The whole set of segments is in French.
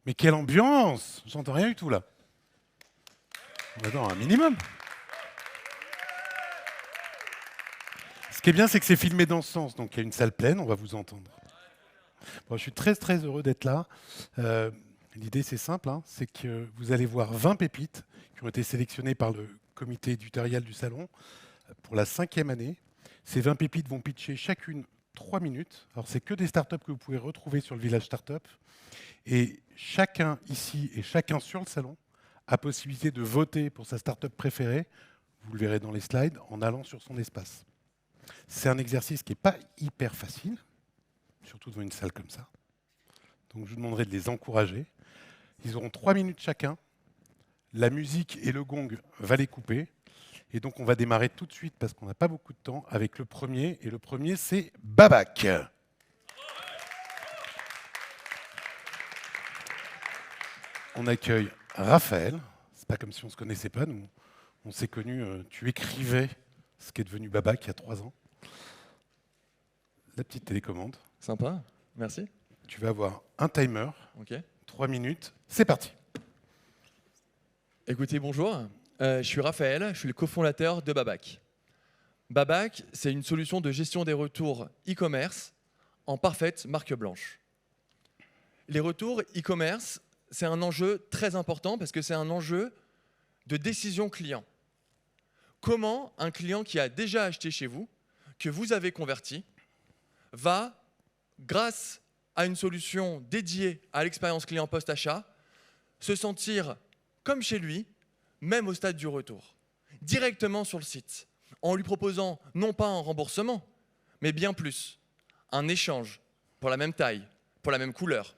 Mais quelle ambiance! J'entends rien du tout là. Attends, un minimum. Ce qui est bien, c'est que c'est filmé dans ce sens. Donc il y a une salle pleine, on va vous entendre. Bon, je suis très très heureux d'être là. L'idée c'est simple, hein, c'est que vous allez voir 20 pépites qui ont été sélectionnées par le comité éditorial du salon pour la 5e année. Ces 20 pépites vont pitcher chacune 3 minutes. Alors c'est que des startups que vous pouvez retrouver sur le village startup. Et chacun ici et chacun sur le salon a possibilité de voter pour sa startup préférée, vous le verrez dans les slides, en allant sur son espace. C'est un exercice qui n'est pas hyper facile, surtout devant une salle comme ça. Donc je vous demanderai de les encourager. Ils auront 3 minutes chacun. La musique et le gong va les couper. Et donc on va démarrer tout de suite, parce qu'on n'a pas beaucoup de temps, avec le premier. Et le premier, c'est Babac. On accueille Raphaël. C'est pas comme si on ne se connaissait pas. Nous, on s'est connus. Tu écrivais ce qui est devenu Babac il y a 3 ans. La petite télécommande. Sympa, merci. Tu vas avoir un timer. Ok. 3 minutes. C'est parti. Écoutez, bonjour. Je suis Raphaël, je suis le cofondateur de Babac. Babac, c'est une solution de gestion des retours e-commerce en parfaite marque blanche. Les retours e-commerce, c'est un enjeu très important parce que c'est un enjeu de décision client. Comment un client qui a déjà acheté chez vous, que vous avez converti, va, grâce à une solution dédiée à l'expérience client post-achat, se sentir comme chez lui, même au stade du retour, directement sur le site, en lui proposant non pas un remboursement, mais bien plus, un échange pour la même taille, pour la même couleur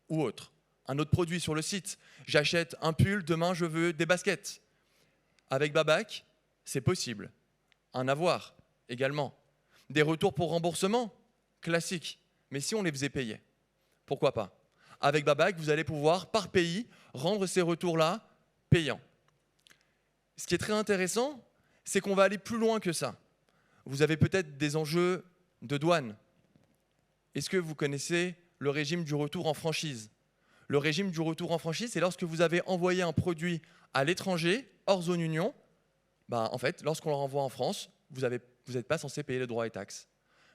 ou autre. Un autre produit sur le site, j'achète un pull, demain je veux des baskets. Avec Babac, c'est possible. Un avoir également. Des retours pour remboursement, classique. Mais si on les faisait payer, pourquoi pas? Avec Babac, vous allez pouvoir, par pays, rendre ces retours-là payants. Ce qui est très intéressant, c'est qu'on va aller plus loin que ça. Vous avez peut-être des enjeux de douane. Est-ce que vous connaissez le régime du retour en franchise? Le régime du retour en franchise, c'est lorsque vous avez envoyé un produit à l'étranger, hors zone Union, en fait, lorsqu'on le renvoie en France, vous n'êtes pas censé payer les droits et taxes.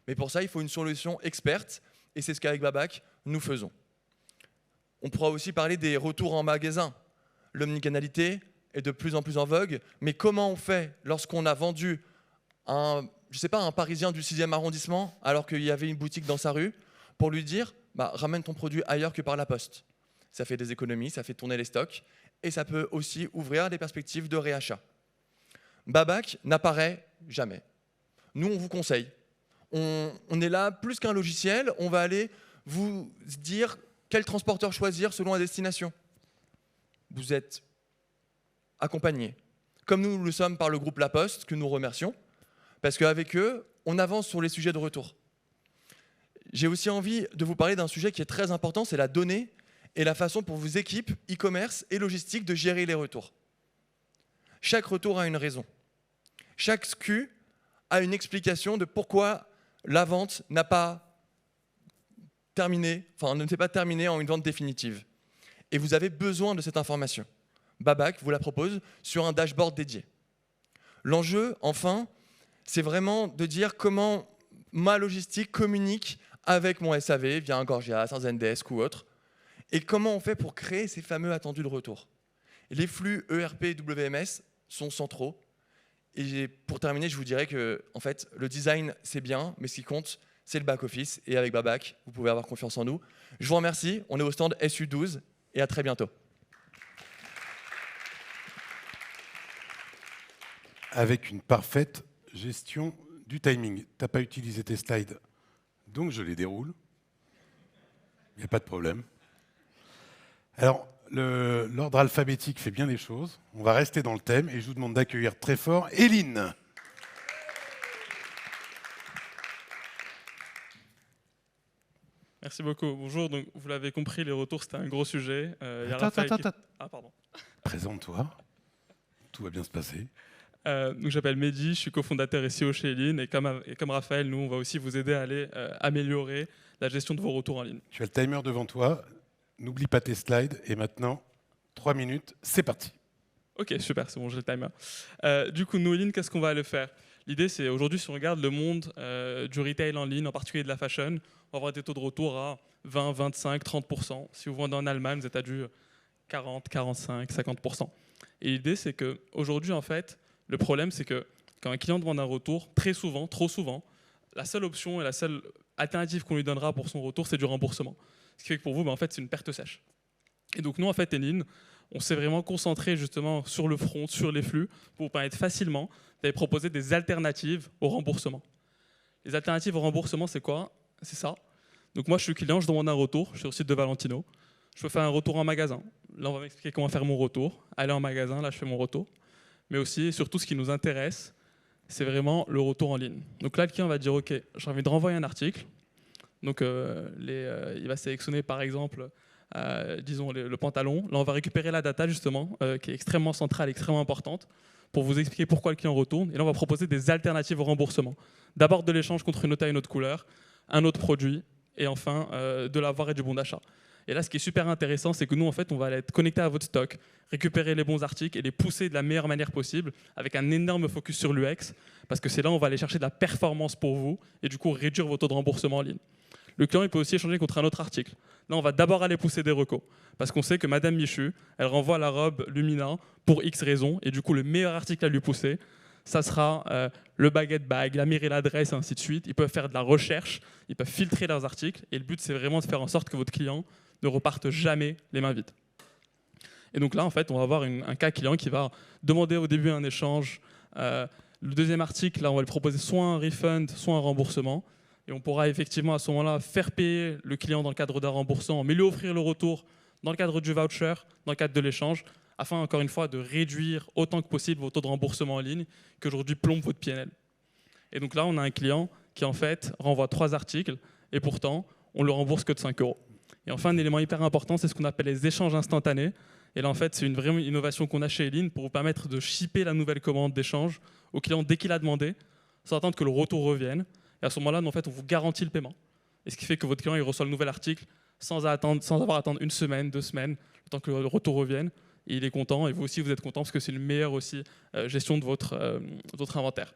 Mais pour ça, il faut une solution experte, et c'est ce qu'avec Babac, nous faisons. On pourra aussi parler des retours en magasin. L'omnicanalité est de plus en plus en vogue, mais comment on fait lorsqu'on a vendu un Parisien du 6e arrondissement, alors qu'il y avait une boutique dans sa rue, pour lui dire ramène ton produit ailleurs que par la poste. Ça fait des économies, ça fait tourner les stocks, et ça peut aussi ouvrir des perspectives de réachat. Babac n'apparaît jamais. Nous, on vous conseille. On est là plus qu'un logiciel, on va aller vous dire quel transporteur choisir selon la destination. Vous êtes accompagné, comme nous le sommes par le groupe La Poste, que nous remercions, parce qu'avec eux, on avance sur les sujets de retour. J'ai aussi envie de vous parler d'un sujet qui est très important, c'est la donnée et la façon pour vos équipes e-commerce et logistique de gérer les retours. Chaque retour a une raison. Chaque SKU a une explication de pourquoi la vente n'a pas terminé, ne s'est pas terminée en une vente définitive. Et vous avez besoin de cette information. Babac vous la propose sur un dashboard dédié. L'enjeu, enfin, c'est vraiment de dire comment ma logistique communique avec mon SAV via un Gorgias, un Zendesk ou autre, et comment on fait pour créer ces fameux attendus de retour. Les flux ERP et WMS sont centraux. Et pour terminer, je vous dirais que en fait, le design, c'est bien, mais ce qui compte, c'est le back-office. Et avec Babac, vous pouvez avoir confiance en nous. Je vous remercie. On est au stand SU12 et à très bientôt. Avec une parfaite gestion du timing. Tu n'as pas utilisé tes slides, donc je les déroule. Il n'y a pas de problème. Alors, l'ordre alphabétique fait bien les choses. On va rester dans le thème et je vous demande d'accueillir très fort Éline. Merci beaucoup. Bonjour, donc vous l'avez compris, les retours c'était un gros sujet. Attends. Ah, pardon. Présente-toi. Tout va bien se passer. Donc j'appelle Mehdi, je suis cofondateur et CEO chez Eline et comme Raphaël, nous on va aussi vous aider à aller améliorer la gestion de vos retours en ligne. Tu as le timer devant toi. n'oublie pas tes slides. Et maintenant, 3 minutes, c'est parti. Ok, super, c'est bon, j'ai le timer. Du coup, nous, Lynn, qu'est-ce qu'on va aller faire? L'idée, c'est aujourd'hui, si on regarde le monde du retail en ligne, en particulier de la fashion, on va avoir des taux de retour à 20, 25, 30%. Si vous vendez en Allemagne, vous êtes à du 40, 45, 50%. Et l'idée, c'est qu'aujourd'hui, en fait, le problème, c'est que quand un client demande un retour, très souvent, trop souvent, la seule option et la seule alternative qu'on lui donnera pour son retour, c'est du remboursement. Ce qui fait que pour vous, en fait, c'est une perte sèche. Et donc nous, en fait, Lynn, on s'est vraiment concentré justement sur le front, sur les flux, pour vous permettre facilement d'aller proposer des alternatives au remboursement. Les alternatives au remboursement, c'est quoi? C'est ça. Donc moi, je suis client, je demande un retour, je suis sur le site de Valentino. Je peux faire un retour en magasin. Là, on va m'expliquer comment faire mon retour. Aller en magasin, là, je fais mon retour. Mais aussi, et surtout, ce qui nous intéresse, c'est vraiment le retour en ligne. Donc là, le client va dire, OK, j'ai envie de renvoyer un article. Donc il va sélectionner, par exemple, disons le pantalon. Là, on va récupérer la data, justement, qui est extrêmement centrale, extrêmement importante, pour vous expliquer pourquoi le client retourne. Et là, on va proposer des alternatives au remboursement. D'abord de l'échange contre une autre taille, une autre couleur, un autre produit, et enfin de l'avoir et du bon d'achat. Et là, ce qui est super intéressant, c'est que nous, en fait, on va aller être connecté à votre stock, récupérer les bons articles et les pousser de la meilleure manière possible, avec un énorme focus sur l'UX, parce que c'est là où on va aller chercher de la performance pour vous, et du coup réduire vos taux de remboursement en ligne. Le client, il peut aussi échanger contre un autre article. Là, on va d'abord aller pousser des recos, parce qu'on sait que Madame Michu, elle renvoie la robe Lumina pour X raisons, et du coup, le meilleur article à lui pousser, ça sera le baguette bag, la mairie, l'adresse, et ainsi de suite. Ils peuvent faire de la recherche, ils peuvent filtrer leurs articles, et le but, c'est vraiment de faire en sorte que votre client ne reparte jamais les mains vides. Et donc là, en fait, on va avoir un cas client qui va demander au début un échange. Le deuxième article, là, on va lui proposer soit un refund, soit un remboursement. Et on pourra effectivement à ce moment-là faire payer le client dans le cadre d'un remboursement, mais lui offrir le retour dans le cadre du voucher, dans le cadre de l'échange, afin, encore une fois, de réduire autant que possible vos taux de remboursement en ligne, qui aujourd'hui plombent votre PNL. Et donc là, on a un client qui, en fait, renvoie 3 articles, et pourtant, on le rembourse que de 5 €. Et enfin, un élément hyper important, c'est ce qu'on appelle les échanges instantanés. Et là, en fait, c'est une vraie innovation qu'on a chez Elin pour vous permettre de shipper la nouvelle commande d'échange au client dès qu'il a demandé, sans attendre que le retour revienne. Et à ce moment-là, en fait, on vous garantit le paiement. Et ce qui fait que votre client il reçoit le nouvel article sans avoir à attendre 1 semaine, 2 semaines, le temps que le retour revienne. Et il est content, et vous aussi, vous êtes content, parce que c'est une meilleure aussi, gestion de votre inventaire.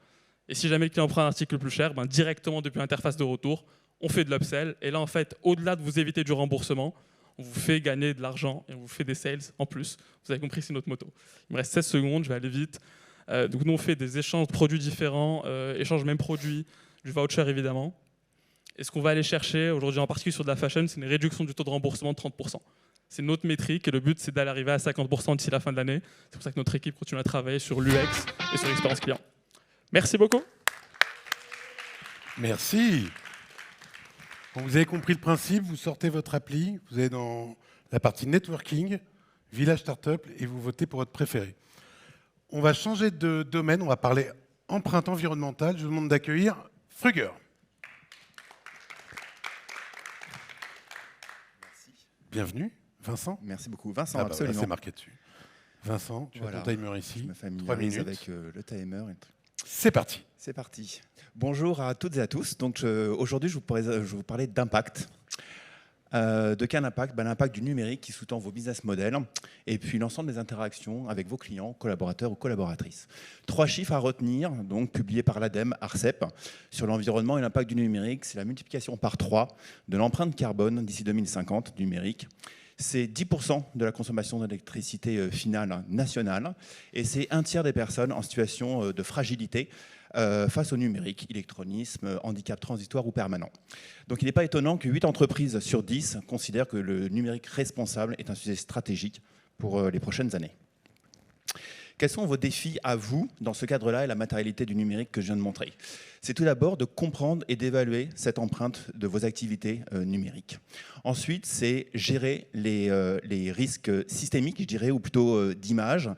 Et si jamais le client prend un article plus cher, directement depuis l'interface de retour, on fait de l'upsell. Et là, en fait, au-delà de vous éviter du remboursement, on vous fait gagner de l'argent et on vous fait des sales en plus. Vous avez compris, c'est notre moto. Il me reste 16 secondes, je vais aller vite. Donc nous, on fait des échanges de produits différents, échanges même produits, du voucher évidemment. Et ce qu'on va aller chercher aujourd'hui, en particulier sur de la fashion, c'est une réduction du taux de remboursement de 30%. C'est notre métrique et le but, c'est d'aller arriver à 50% d'ici la fin de l'année. C'est pour ça que notre équipe continue à travailler sur l'UX et sur l'expérience client. Merci beaucoup. Merci. Bon, vous avez compris le principe, vous sortez votre appli, vous allez dans la partie networking, village startup, et vous votez pour votre préféré. On va changer de domaine, on va parler empreinte environnementale. Je vous demande d'accueillir Fruger. Merci. Bienvenue, Vincent. Merci beaucoup. Vincent, Ah bah absolument. voilà, c'est marqué dessus. Vincent, tu as ton timer ici. Je me 3 familiarise minutes. avec le timer. C'est parti. C'est parti. Bonjour à toutes et à tous. Donc aujourd'hui, je vais vous parler d'impact. De quel impact? L'impact du numérique qui sous-tend vos business models et puis l'ensemble des interactions avec vos clients, collaborateurs ou collaboratrices. 3 chiffres à retenir, donc publiés par l'ADEME, ARCEP, sur l'environnement et l'impact du numérique. C'est la multiplication par 3 de l'empreinte carbone d'ici 2050 du numérique. C'est 10% de la consommation d'électricité finale nationale et c'est 1/3 des personnes en situation de fragilité face au numérique, électronisme, handicap transitoire ou permanent. Donc il n'est pas étonnant que 8 entreprises sur 10 considèrent que le numérique responsable est un sujet stratégique pour les prochaines années. Quels sont vos défis à vous dans ce cadre-là et la matérialité du numérique que je viens de montrer? C'est tout d'abord de comprendre et d'évaluer cette empreinte de vos activités numériques. Ensuite, c'est gérer les risques systémiques, je dirais, ou plutôt d'image,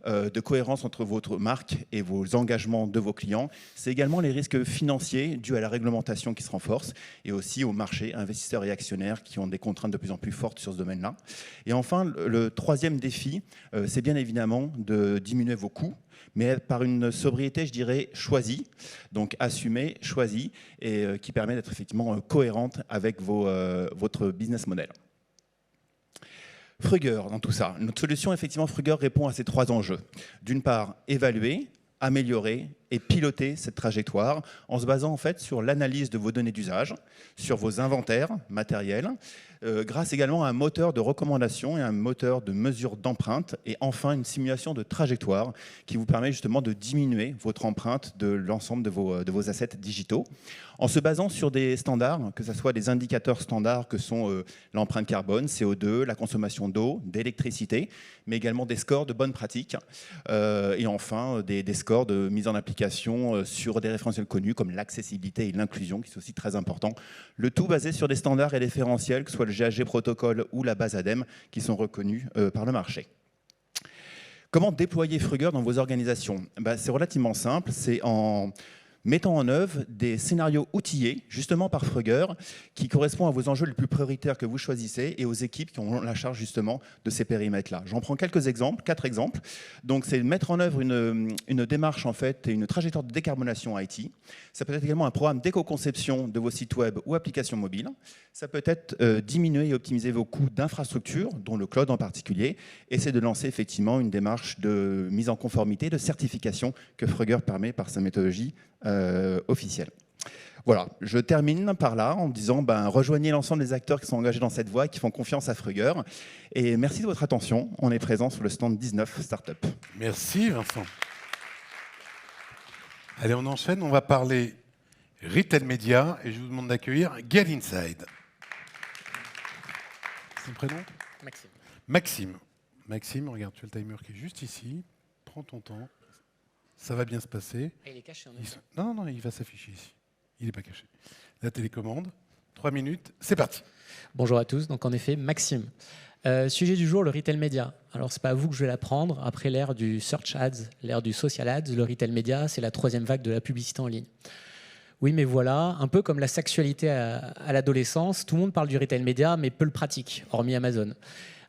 de cohérence entre votre marque et vos engagements de vos clients. C'est également les risques financiers dus à la réglementation qui se renforce et aussi au marché, investisseurs et actionnaires qui ont des contraintes de plus en plus fortes sur ce domaine-là. Et enfin, le troisième défi, c'est bien évidemment de diminuer vos coûts, mais par une sobriété, je dirais, choisie, donc assumée, choisie, et qui permet d'être effectivement cohérente avec votre business model. Fruger, dans tout ça. Notre solution, effectivement, Fruger répond à ces 3 enjeux. D'une part, évaluer, améliorer et piloter cette trajectoire en se basant en fait sur l'analyse de vos données d'usage, sur vos inventaires matériels, grâce également à un moteur de recommandation et un moteur de mesure d'empreinte, et enfin une simulation de trajectoire qui vous permet justement de diminuer votre empreinte de l'ensemble de vos assets digitaux, en se basant sur des standards, que ce soit des indicateurs standards que sont l'empreinte carbone, CO2, la consommation d'eau, d'électricité, mais également des scores de bonnes pratiques, et enfin des scores de mise en application sur des référentiels connus comme l'accessibilité et l'inclusion, qui sont aussi très importants. Le tout basé sur des standards et référentiels, que ce soit le GHG Protocol ou la base ADEME, qui sont reconnus par le marché. Comment déployer Fruger dans vos organisations? C'est relativement simple, c'est en mettant en œuvre des scénarios outillés, justement par Fruger, qui correspondent à vos enjeux les plus prioritaires que vous choisissez et aux équipes qui ont la charge justement de ces périmètres-là. J'en prends quelques exemples, 4 exemples. Donc c'est mettre en œuvre une démarche en fait et une trajectoire de décarbonation IT. Ça peut être également un programme d'éco-conception de vos sites web ou applications mobiles. Ça peut être diminuer et optimiser vos coûts d'infrastructure, dont le cloud en particulier, et c'est de lancer effectivement une démarche de mise en conformité, de certification que Fruger permet par sa méthodologie officielle. Voilà, je termine par là en disant rejoignez l'ensemble des acteurs qui sont engagés dans cette voie et qui font confiance à Fruger. Et merci de votre attention. On est présent sur le stand 19 Startup. Merci Vincent. Allez, on enchaîne. On va parler Retail Media et je vous demande d'accueillir Get Inside. C'est le prénom? Maxime. Maxime. Maxime, regarde, tu as le timer qui est juste ici. Prends ton temps. Ça va bien se passer. Et il est caché en Non, il va s'afficher ici. Il n'est pas caché. La télécommande, 3 minutes, c'est parti. Bonjour à tous, donc en effet, Maxime. Sujet du jour, le retail média. Alors, ce n'est pas à vous que je vais l'apprendre. Après l'ère du search ads, l'ère du social ads, le retail média, c'est la 3e vague de la publicité en ligne. Oui, mais voilà, un peu comme la sexualité à l'adolescence, tout le monde parle du retail média, mais peu le pratique, hormis Amazon.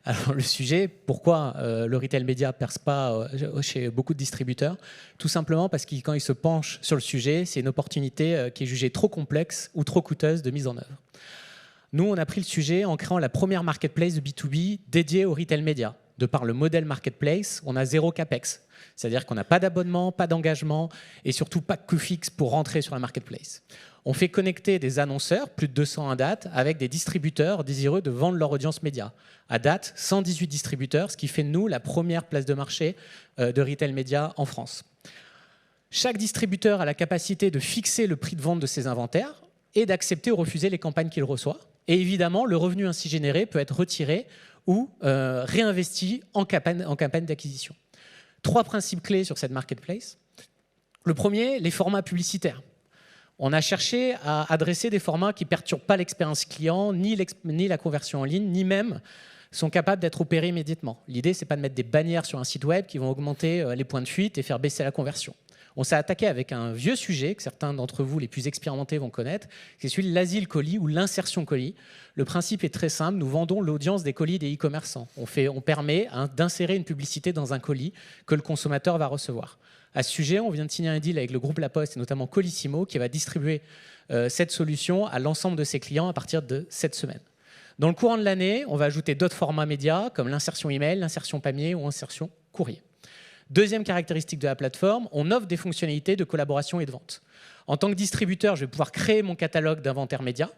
Alors le sujet, pourquoi le retail média ne perce pas chez beaucoup de distributeurs? Tout simplement parce que quand ils se penchent sur le sujet, c'est une opportunité qui est jugée trop complexe ou trop coûteuse de mise en œuvre. Nous, on a pris le sujet en créant la première marketplace de B2B dédiée au retail média. De par le modèle marketplace, on a 0 capex. C'est-à-dire qu'on n'a pas d'abonnement, pas d'engagement et surtout pas de coût fixe pour rentrer sur la marketplace. On fait connecter des annonceurs, plus de 200 à date, avec des distributeurs désireux de vendre leur audience média. À date, 118 distributeurs, ce qui fait de nous la première place de marché de retail média en France. Chaque distributeur a la capacité de fixer le prix de vente de ses inventaires et d'accepter ou refuser les campagnes qu'il reçoit. Et évidemment, le revenu ainsi généré peut être retiré ou réinvesti en campagne d'acquisition. 3 principes clés sur cette marketplace. Le premier, les formats publicitaires. On a cherché à adresser des formats qui ne perturbent pas l'expérience client, ni la conversion en ligne, ni même sont capables d'être opérés immédiatement. L'idée, ce n'est pas de mettre des bannières sur un site web qui vont augmenter les points de fuite et faire baisser la conversion. On s'est attaqué avec un vieux sujet que certains d'entre vous, les plus expérimentés, vont connaître, c'est celui de l'asile colis ou l'insertion colis. Le principe est très simple, nous vendons l'audience des colis des e-commerçants. On permet d'insérer une publicité dans un colis que le consommateur va recevoir. À ce sujet, on vient de signer un deal avec le groupe La Poste et notamment Colissimo qui va distribuer cette solution à l'ensemble de ses clients à partir de cette semaine. Dans le courant de l'année, on va ajouter d'autres formats médias comme l'insertion email, l'insertion panier ou l'insertion courrier. Deuxième caractéristique de la plateforme, on offre des fonctionnalités de collaboration et de vente. En tant que distributeur, je vais pouvoir créer mon catalogue d'inventaire média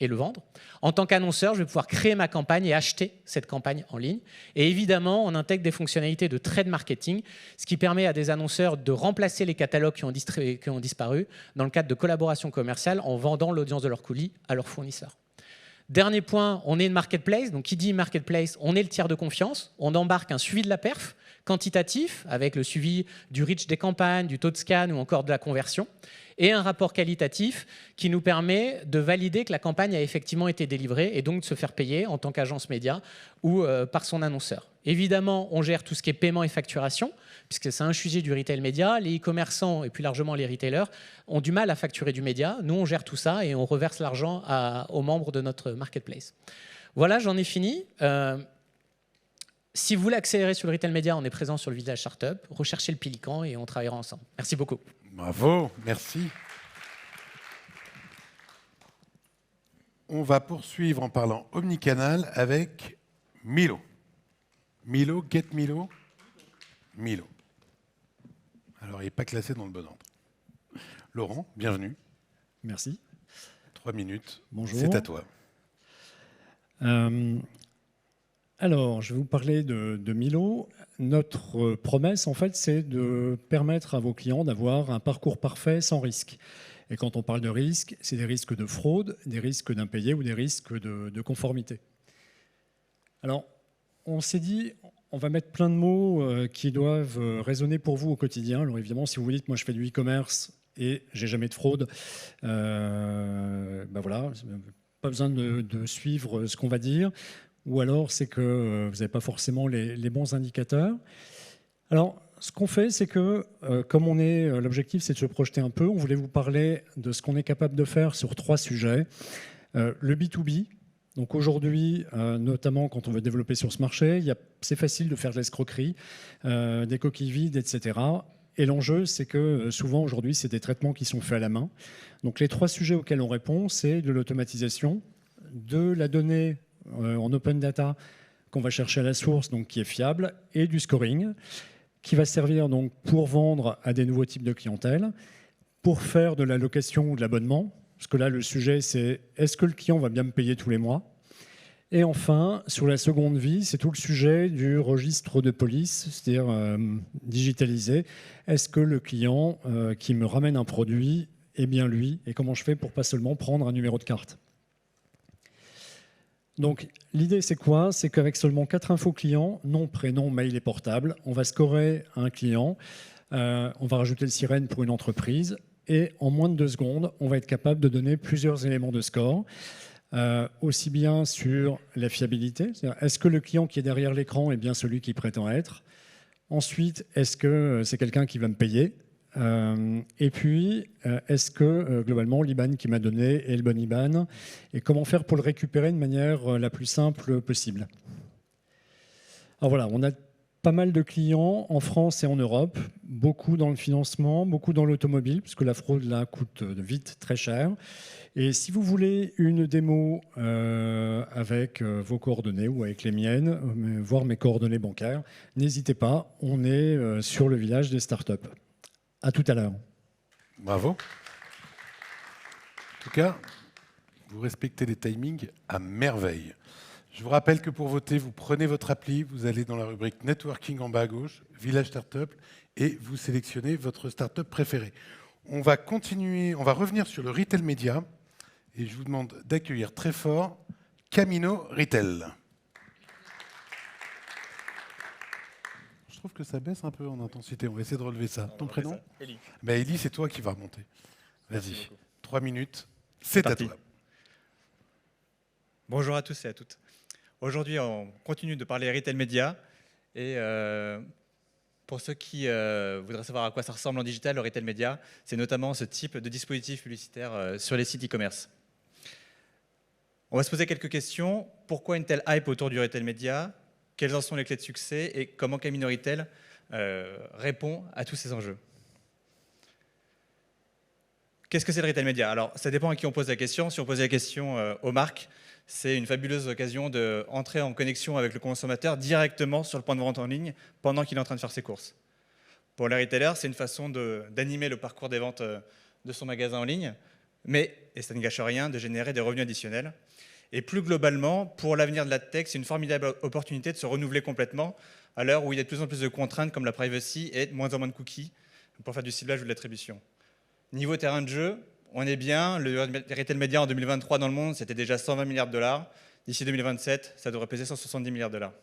et le vendre. En tant qu'annonceur, je vais pouvoir créer ma campagne et acheter cette campagne en ligne. Et évidemment, on intègre des fonctionnalités de trade marketing, ce qui permet à des annonceurs de remplacer les catalogues qui ont disparu dans le cadre de collaboration commerciale en vendant l'audience de leurs colis à leurs fournisseurs. Dernier point, on est une marketplace. Donc, qui dit marketplace, on est le tiers de confiance. On embarque un suivi de la perf quantitatif avec le suivi du reach des campagnes, du taux de scan ou encore de la conversion, et un rapport qualitatif qui nous permet de valider que la campagne a effectivement été délivrée et donc de se faire payer en tant qu'agence média ou par son annonceur. Évidemment, on gère tout ce qui est paiement et facturation, puisque c'est un sujet du retail média. Les e-commerçants et plus largement les retailers ont du mal à facturer du média. Nous, on gère tout ça et on reverse l'argent aux membres de notre marketplace. Voilà, j'en ai fini. Si vous voulez accélérer sur le retail média, on est présent sur le village startup. Recherchez le Pélican et on travaillera ensemble. Merci beaucoup. Bravo, merci. On va poursuivre en parlant omnicanal avec Milo. Milo, Get Milo. Milo. Alors, il n'est pas classé dans le bon ordre. Laurent, bienvenue. Merci. 3 minutes. Bonjour. C'est à toi. Alors, je vais vous parler de Milo. Notre promesse, en fait, c'est de permettre à vos clients d'avoir un parcours parfait sans risque. Et quand on parle de risque, c'est des risques de fraude, des risques d'impayés ou des risques de conformité. Alors, on s'est dit, on va mettre plein de mots qui doivent résonner pour vous au quotidien. Alors évidemment, si vous vous dites, moi je fais du e-commerce et j'ai jamais de fraude, ben voilà, pas besoin de suivre ce qu'on va dire. Ou alors c'est que vous n'avez pas forcément les bons indicateurs. Alors, ce qu'on fait, c'est que, comme l'objectif, c'est de se projeter un peu, on voulait vous parler de ce qu'on est capable de faire sur 3 sujets. Le B2B. Donc aujourd'hui, notamment quand on veut développer sur ce marché, c'est facile de faire de l'escroquerie, des coquilles vides, etc. Et l'enjeu, c'est que souvent aujourd'hui, c'est des traitements qui sont faits à la main. Donc les 3 sujets auxquels on répond, c'est de l'automatisation, de la donnée en open data qu'on va chercher à la source, donc qui est fiable, et du scoring, qui va servir donc pour vendre à des nouveaux types de clientèle, pour faire de la location ou de l'abonnement, parce que là, le sujet, c'est est-ce que le client va bien me payer tous les mois? Et enfin, sur la seconde vie, c'est tout le sujet du registre de police, c'est-à-dire digitalisé. Est-ce que le client qui me ramène un produit est bien lui? Et comment je fais pour pas seulement prendre un numéro de carte? Donc, l'idée, c'est quoi? C'est qu'avec seulement 4 infos clients, nom, prénom, mail et portable, on va scorer un client, on va rajouter le sirène pour une entreprise, et en moins de 2 secondes, on va être capable de donner plusieurs éléments de score, aussi bien sur la fiabilité, c'est-à-dire est-ce que le client qui est derrière l'écran est bien celui qui prétend être? Ensuite, est-ce que c'est quelqu'un qui va me payer? Et puis, est-ce que globalement l'IBAN qui m'a donné est le bon IBAN? Et comment faire pour le récupérer de manière la plus simple possible? Alors voilà, on a pas mal de clients en France et en Europe, beaucoup dans le financement, beaucoup dans l'automobile, puisque la fraude là coûte vite très cher. Et si vous voulez une démo avec vos coordonnées ou avec les miennes, voire mes coordonnées bancaires, n'hésitez pas, on est sur le village des startups. À tout à l'heure. Bravo. En tout cas, vous respectez les timings à merveille. Je vous rappelle que pour voter, vous prenez votre appli, vous allez dans la rubrique Networking en bas à gauche, Village Startup, et vous sélectionnez votre startup préférée. On va continuer, on va revenir sur le retail média, et je vous demande d'accueillir très fort Camino Retail. Je trouve que ça baisse un peu en intensité. On va essayer de relever ça. Ton prénom? Eli. Eli, c'est toi qui vas remonter. Vas-y, 3 minutes, c'est à parti. toi. Bonjour à tous et à toutes. Aujourd'hui, on continue de parler retail média. Et pour ceux qui voudraient savoir à quoi ça ressemble en digital, le retail média, c'est notamment ce type de dispositif publicitaire sur les sites e-commerce. On va se poser quelques questions. Pourquoi une telle hype autour du retail média? Quelles en sont les clés de succès et comment Camino Retail répond à tous ces enjeux? Qu'est-ce que c'est le retail média? Alors, ça dépend à qui on pose la question. Si on pose la question aux marques, c'est une fabuleuse occasion d'entrer en connexion avec le consommateur directement sur le point de vente en ligne pendant qu'il est en train de faire ses courses. Pour les retailers, c'est une façon d'animer le parcours des ventes de son magasin en ligne, mais, et ça ne gâche rien, de générer des revenus additionnels. Et plus globalement, pour l'avenir de la tech, c'est une formidable opportunité de se renouveler complètement à l'heure où il y a de plus en plus de contraintes comme la privacy et de moins en moins de cookies pour faire du ciblage ou de l'attribution. Niveau terrain de jeu, on est bien. Le retail média en 2023 dans le monde, c'était déjà 120 milliards de dollars. D'ici 2027, ça devrait peser 170 milliards de dollars.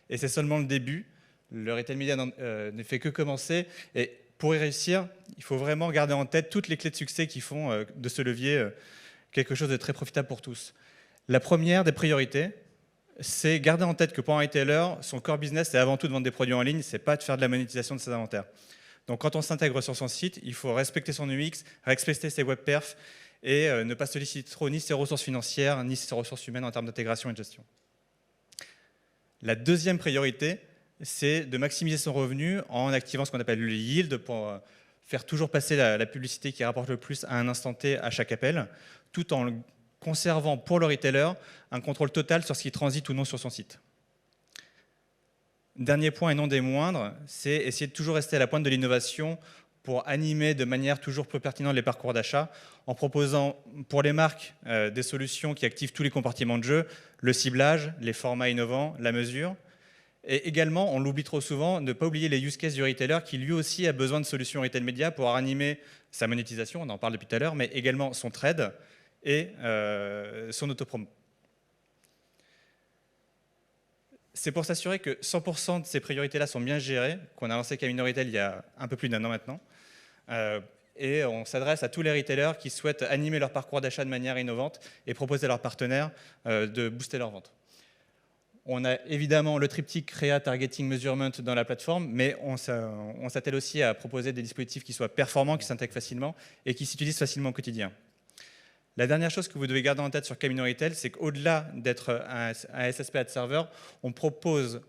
Et c'est seulement le début. Le retail média ne fait que commencer. Et pour y réussir, il faut vraiment garder en tête toutes les clés de succès qui font de ce levier quelque chose de très profitable pour tous. La première des priorités, c'est garder en tête que pour un retailer, son core business, c'est avant tout de vendre des produits en ligne, c'est pas de faire de la monétisation de ses inventaires. Donc quand on s'intègre sur son site, il faut respecter son UX, respecter ses web perfs et ne pas solliciter trop ni ses ressources financières, ni ses ressources humaines en termes d'intégration et de gestion. La deuxième priorité, c'est de maximiser son revenu en activant ce qu'on appelle le yield pour faire toujours passer la publicité qui rapporte le plus à un instant T à chaque appel, tout en conservant pour le retailer un contrôle total sur ce qui transite ou non sur son site. Dernier point et non des moindres, c'est essayer de toujours rester à la pointe de l'innovation pour animer de manière toujours plus pertinente les parcours d'achat, en proposant pour les marques des solutions qui activent tous les compartiments de jeu, le ciblage, les formats innovants, la mesure. Et également, on l'oublie trop souvent, ne pas oublier les use cases du retailer qui lui aussi a besoin de solutions retail média pour animer sa monétisation, on en parle depuis tout à l'heure, mais également son trade et son autopromo. C'est pour s'assurer que 100% de ces priorités-là sont bien gérées, qu'on a lancé Camino Retail il y a un peu plus d'1 an maintenant. Et on s'adresse à tous les retailers qui souhaitent animer leur parcours d'achat de manière innovante et proposer à leurs partenaires de booster leurs ventes. On a évidemment le triptyque Créa, Targeting, Measurement dans la plateforme, mais on s'attelle aussi à proposer des dispositifs qui soient performants, qui s'intègrent facilement et qui s'utilisent facilement au quotidien. La dernière chose que vous devez garder en tête sur Camino Retail, c'est qu'au-delà d'être un SSP ad server, on propose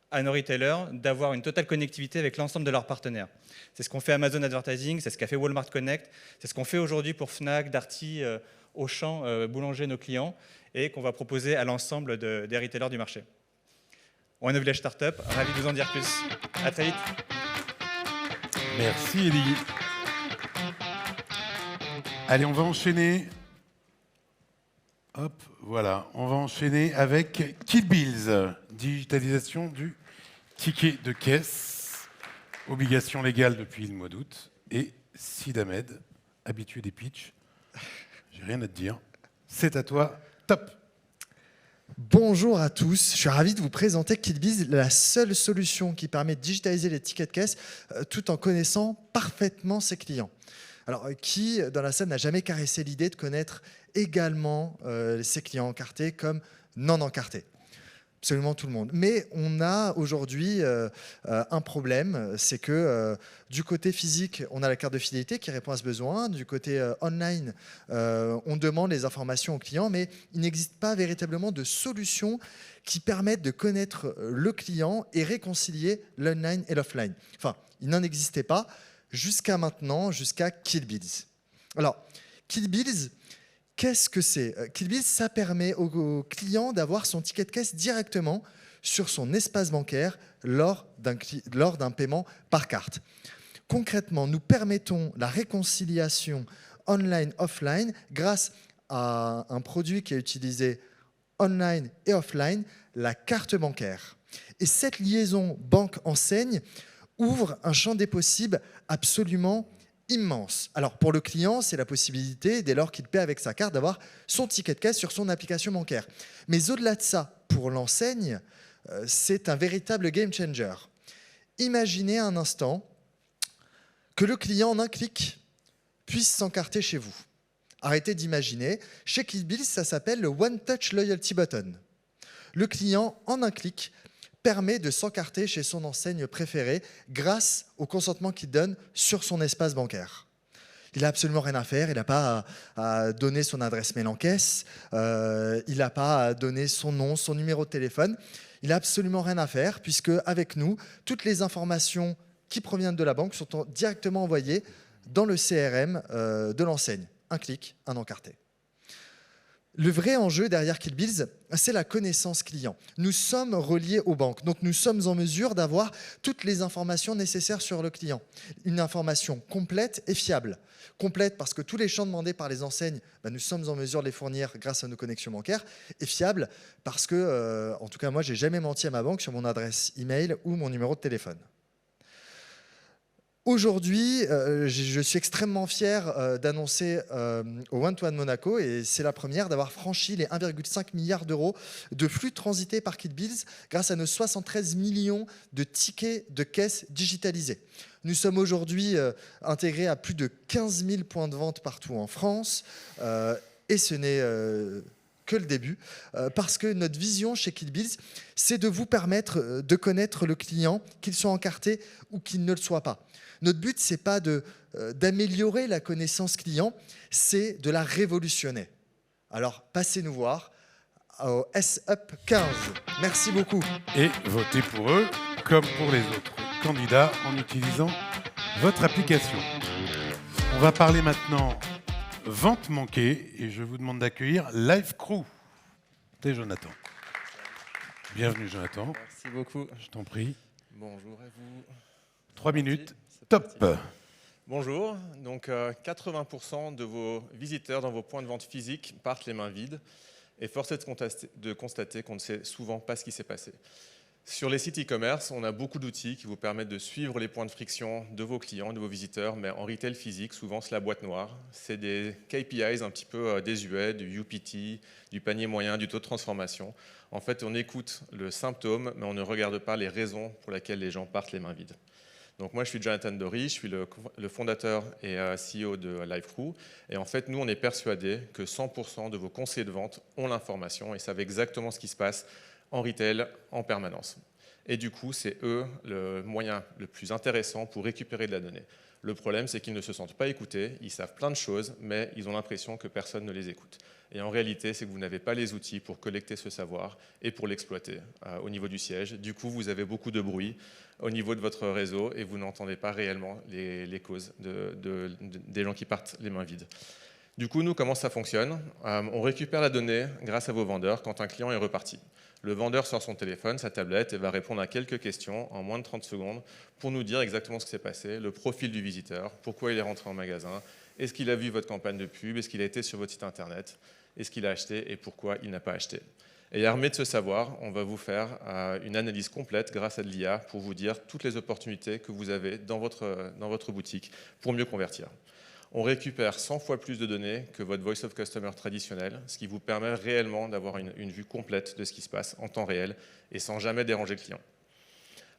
à nos retailers d'avoir une totale connectivité avec l'ensemble de leurs partenaires. C'est ce qu'on fait Amazon Advertising, c'est ce qu'a fait Walmart Connect, c'est ce qu'on fait aujourd'hui pour Fnac, Darty, Auchan, Boulanger, nos clients, et qu'on va proposer à l'ensemble des retailers du marché. One Village Startup, ravi de vous en dire plus. À très vite. Merci Elie. Allez, on va enchaîner. Hop, voilà. On va enchaîner avec KidBills, digitalisation du ticket de caisse, obligation légale depuis le mois d'août, et Sid Ahmed, habitué des pitchs. J'ai rien à te dire. C'est à toi. Top. Bonjour à tous, je suis ravi de vous présenter KidBiz, la seule solution qui permet de digitaliser les tickets de caisse tout en connaissant parfaitement ses clients. Alors, qui dans la salle n'a jamais caressé l'idée de connaître également ses clients encartés comme non encartés? Absolument tout le monde. Mais on a aujourd'hui un problème, c'est que du côté physique, on a la carte de fidélité qui répond à ce besoin. Du côté online, on demande les informations aux clients, mais il n'existe pas véritablement de solution qui permettent de connaître le client et réconcilier l'online et l'offline. Enfin, il n'en existait pas jusqu'à maintenant, jusqu'à KidBiz. Alors, KidBiz, qu'est-ce que c'est? KidBiz, ça permet au client d'avoir son ticket de caisse directement sur son espace bancaire lors d'un paiement par carte. Concrètement, nous permettons la réconciliation online-offline grâce à un produit qui est utilisé online et offline, la carte bancaire. Et cette liaison banque-enseigne ouvre un champ des possibles absolument immense. Alors pour le client, c'est la possibilité, dès lors qu'il paie avec sa carte, d'avoir son ticket de caisse sur son application bancaire. Mais au-delà de ça, pour l'enseigne, c'est un véritable game changer. Imaginez un instant que le client, en un clic, puisse s'encarter chez vous. Arrêtez d'imaginer. Chez KidBiz, ça s'appelle le One Touch Loyalty Button. Le client, en un clic, permet de s'encarter chez son enseigne préférée grâce au consentement qu'il donne sur son espace bancaire. Il n'a absolument rien à faire, il n'a pas à donner son adresse mail en caisse, il n'a pas à donner son nom, son numéro de téléphone. Il n'a absolument rien à faire puisque avec nous, toutes les informations qui proviennent de la banque sont directement envoyées dans le CRM de l'enseigne. Un clic, un encarté. Le vrai enjeu derrière KidBiz, c'est la connaissance client. Nous sommes reliés aux banques, donc nous sommes en mesure d'avoir toutes les informations nécessaires sur le client. Une information complète et fiable. Complète parce que tous les champs demandés par les enseignes, nous sommes en mesure de les fournir grâce à nos connexions bancaires. Et fiable parce que, en tout cas moi, je n'ai jamais menti à ma banque sur mon adresse email ou mon numéro de téléphone. Aujourd'hui, je suis extrêmement fier d'annoncer au One-to-One Monaco, et c'est la première, d'avoir franchi les 1,5 milliard d'euros de flux transités par KidBiz grâce à nos 73 millions de tickets de caisse digitalisés. Nous sommes aujourd'hui intégrés à plus de 15 000 points de vente partout en France, et ce n'est que le début, parce que notre vision chez KidBiz, c'est de vous permettre de connaître le client, qu'il soit encarté ou qu'il ne le soit pas. Notre but, ce n'est pas d'améliorer la connaissance client, c'est de la révolutionner. Alors, passez nous voir au S-Up 15. Merci beaucoup. Et votez pour eux comme pour les autres candidats en utilisant votre application. On va parler maintenant vente manquée et je vous demande d'accueillir Live Crew. C'est Jonathan. Bienvenue Jonathan, Merci beaucoup. je t'en prie. Bonjour à vous. 3 minutes, C'est top. parti. Bonjour. Donc 80% de vos visiteurs dans vos points de vente physiques partent les mains vides. Et force est de constater qu'on ne sait souvent pas ce qui s'est passé. Sur les sites e-commerce, on a beaucoup d'outils qui vous permettent de suivre les points de friction de vos clients, de vos visiteurs, mais en retail physique, souvent c'est la boîte noire. C'est des KPIs un petit peu désuets, du UPT, du panier moyen, du taux de transformation. En fait, on écoute le symptôme, mais on ne regarde pas les raisons pour lesquelles les gens partent les mains vides. Donc moi, je suis Jonathan Dory, je suis le fondateur et CEO de LiveCrew. Et en fait, nous, on est persuadés que 100% de vos conseillers de vente ont l'information et savent exactement ce qui se passe en retail en permanence. Et du coup, c'est eux le moyen le plus intéressant pour récupérer de la donnée. Le problème, c'est qu'ils ne se sentent pas écoutés, ils savent plein de choses, mais ils ont l'impression que personne ne les écoute. Et en réalité, c'est que vous n'avez pas les outils pour collecter ce savoir et pour l'exploiter au niveau du siège. Du coup, vous avez beaucoup de bruit au niveau de votre réseau et vous n'entendez pas réellement les causes des gens qui partent les mains vides. Du coup, nous, comment ça fonctionne ? On récupère la donnée grâce à vos vendeurs quand un client est reparti. Le vendeur sort son téléphone, sa tablette et va répondre à quelques questions en moins de 30 secondes pour nous dire exactement ce qui s'est passé, le profil du visiteur, pourquoi il est rentré en magasin, est-ce qu'il a vu votre campagne de pub, est-ce qu'il a été sur votre site internet, est-ce qu'il a acheté et pourquoi il n'a pas acheté. Et armé de ce savoir, on va vous faire une analyse complète grâce à de l'IA pour vous dire toutes les opportunités que vous avez dans votre boutique pour mieux convertir. On récupère 100 fois plus de données que votre Voice of Customer traditionnel, ce qui vous permet réellement d'avoir une vue complète de ce qui se passe en temps réel et sans jamais déranger le client.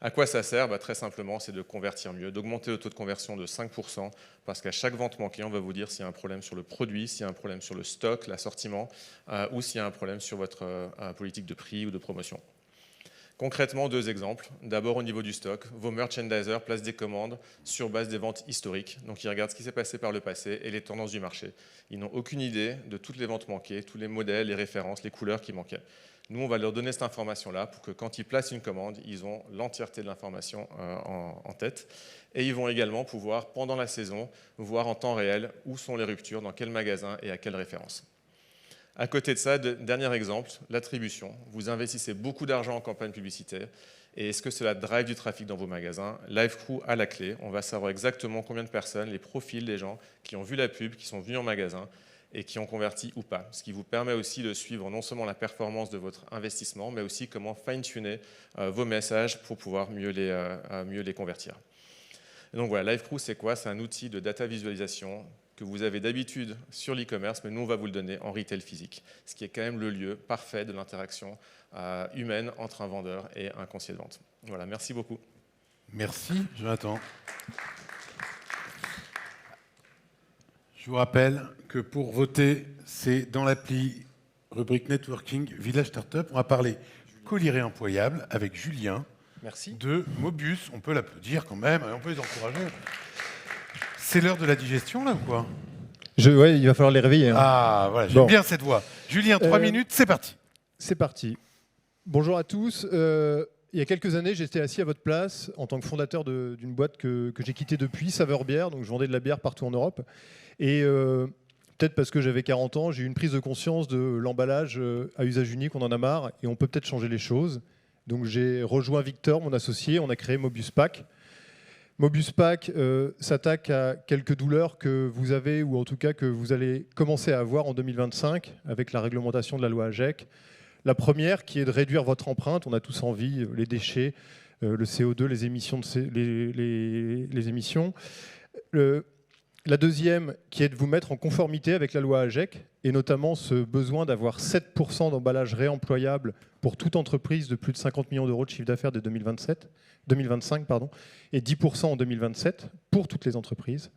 À quoi ça sert ? Très simplement, c'est de convertir mieux, d'augmenter le taux de conversion de 5%, parce qu'à chaque vente manquée, on va vous dire s'il y a un problème sur le produit, s'il y a un problème sur le stock, l'assortiment, ou s'il y a un problème sur votre politique de prix ou de promotion. Concrètement, 2 exemples. D'abord, au niveau du stock, vos merchandisers placent des commandes sur base des ventes historiques. Donc, ils regardent ce qui s'est passé par le passé et les tendances du marché. Ils n'ont aucune idée de toutes les ventes manquées, tous les modèles, les références, les couleurs qui manquaient. Nous, on va leur donner cette information-là pour que quand ils placent une commande, ils ont l'entièreté de l'information en tête. Et ils vont également pouvoir, pendant la saison, voir en temps réel où sont les ruptures, dans quel magasin et à quelle référence. À côté de ça, dernier exemple, l'attribution. Vous investissez beaucoup d'argent en campagne publicitaire. Et est-ce que cela drive du trafic dans vos magasins ? LiveCrew a la clé. On va savoir exactement combien de personnes, les profils des gens qui ont vu la pub, qui sont venus en magasin et qui ont converti ou pas. Ce qui vous permet aussi de suivre non seulement la performance de votre investissement, mais aussi comment fine-tuner vos messages pour pouvoir mieux les convertir. Et donc voilà, LiveCrew, c'est quoi ? C'est un outil de data visualisation que vous avez d'habitude sur l'e-commerce, mais nous, on va vous le donner en retail physique, ce qui est quand même le lieu parfait de l'interaction humaine entre un vendeur et un conseiller de vente. Voilà, merci beaucoup. Merci, Jonathan. Je vous rappelle que pour voter, c'est dans l'appli rubrique Networking Village Startup. On va parler colis réemployables avec Julien de Mobius. On peut l'applaudir quand même, et on peut les encourager. C'est l'heure de la digestion, là, ou quoi ? Ouais, il va falloir les réveiller. Hein. Ah, voilà, j'aime bien cette voix. Julien, 3 minutes, c'est parti. C'est parti. Bonjour à tous. Il y a quelques années, j'étais assis à votre place en tant que fondateur d'une boîte que j'ai quittée depuis, Saveur Bière. Donc, je vendais de la bière partout en Europe. Et peut-être parce que j'avais 40 ans, j'ai eu une prise de conscience de l'emballage à usage unique. On en a marre et on peut peut-être changer les choses. Donc, j'ai rejoint Victor, mon associé. On a créé Mobius Pack. Mobius Pack s'attaque à quelques douleurs que vous avez ou en tout cas que vous allez commencer à avoir en 2025 avec la réglementation de la loi AGEC. La première qui est de réduire votre empreinte. On a tous envie, les déchets, le CO2, les émissions. Les émissions. La deuxième qui est de vous mettre en conformité avec la loi AGEC et notamment ce besoin d'avoir 7% d'emballage réemployable pour toute entreprise de plus de 50 millions d'euros de chiffre d'affaires dès 2025 et 10% en 2027 pour toutes les entreprises.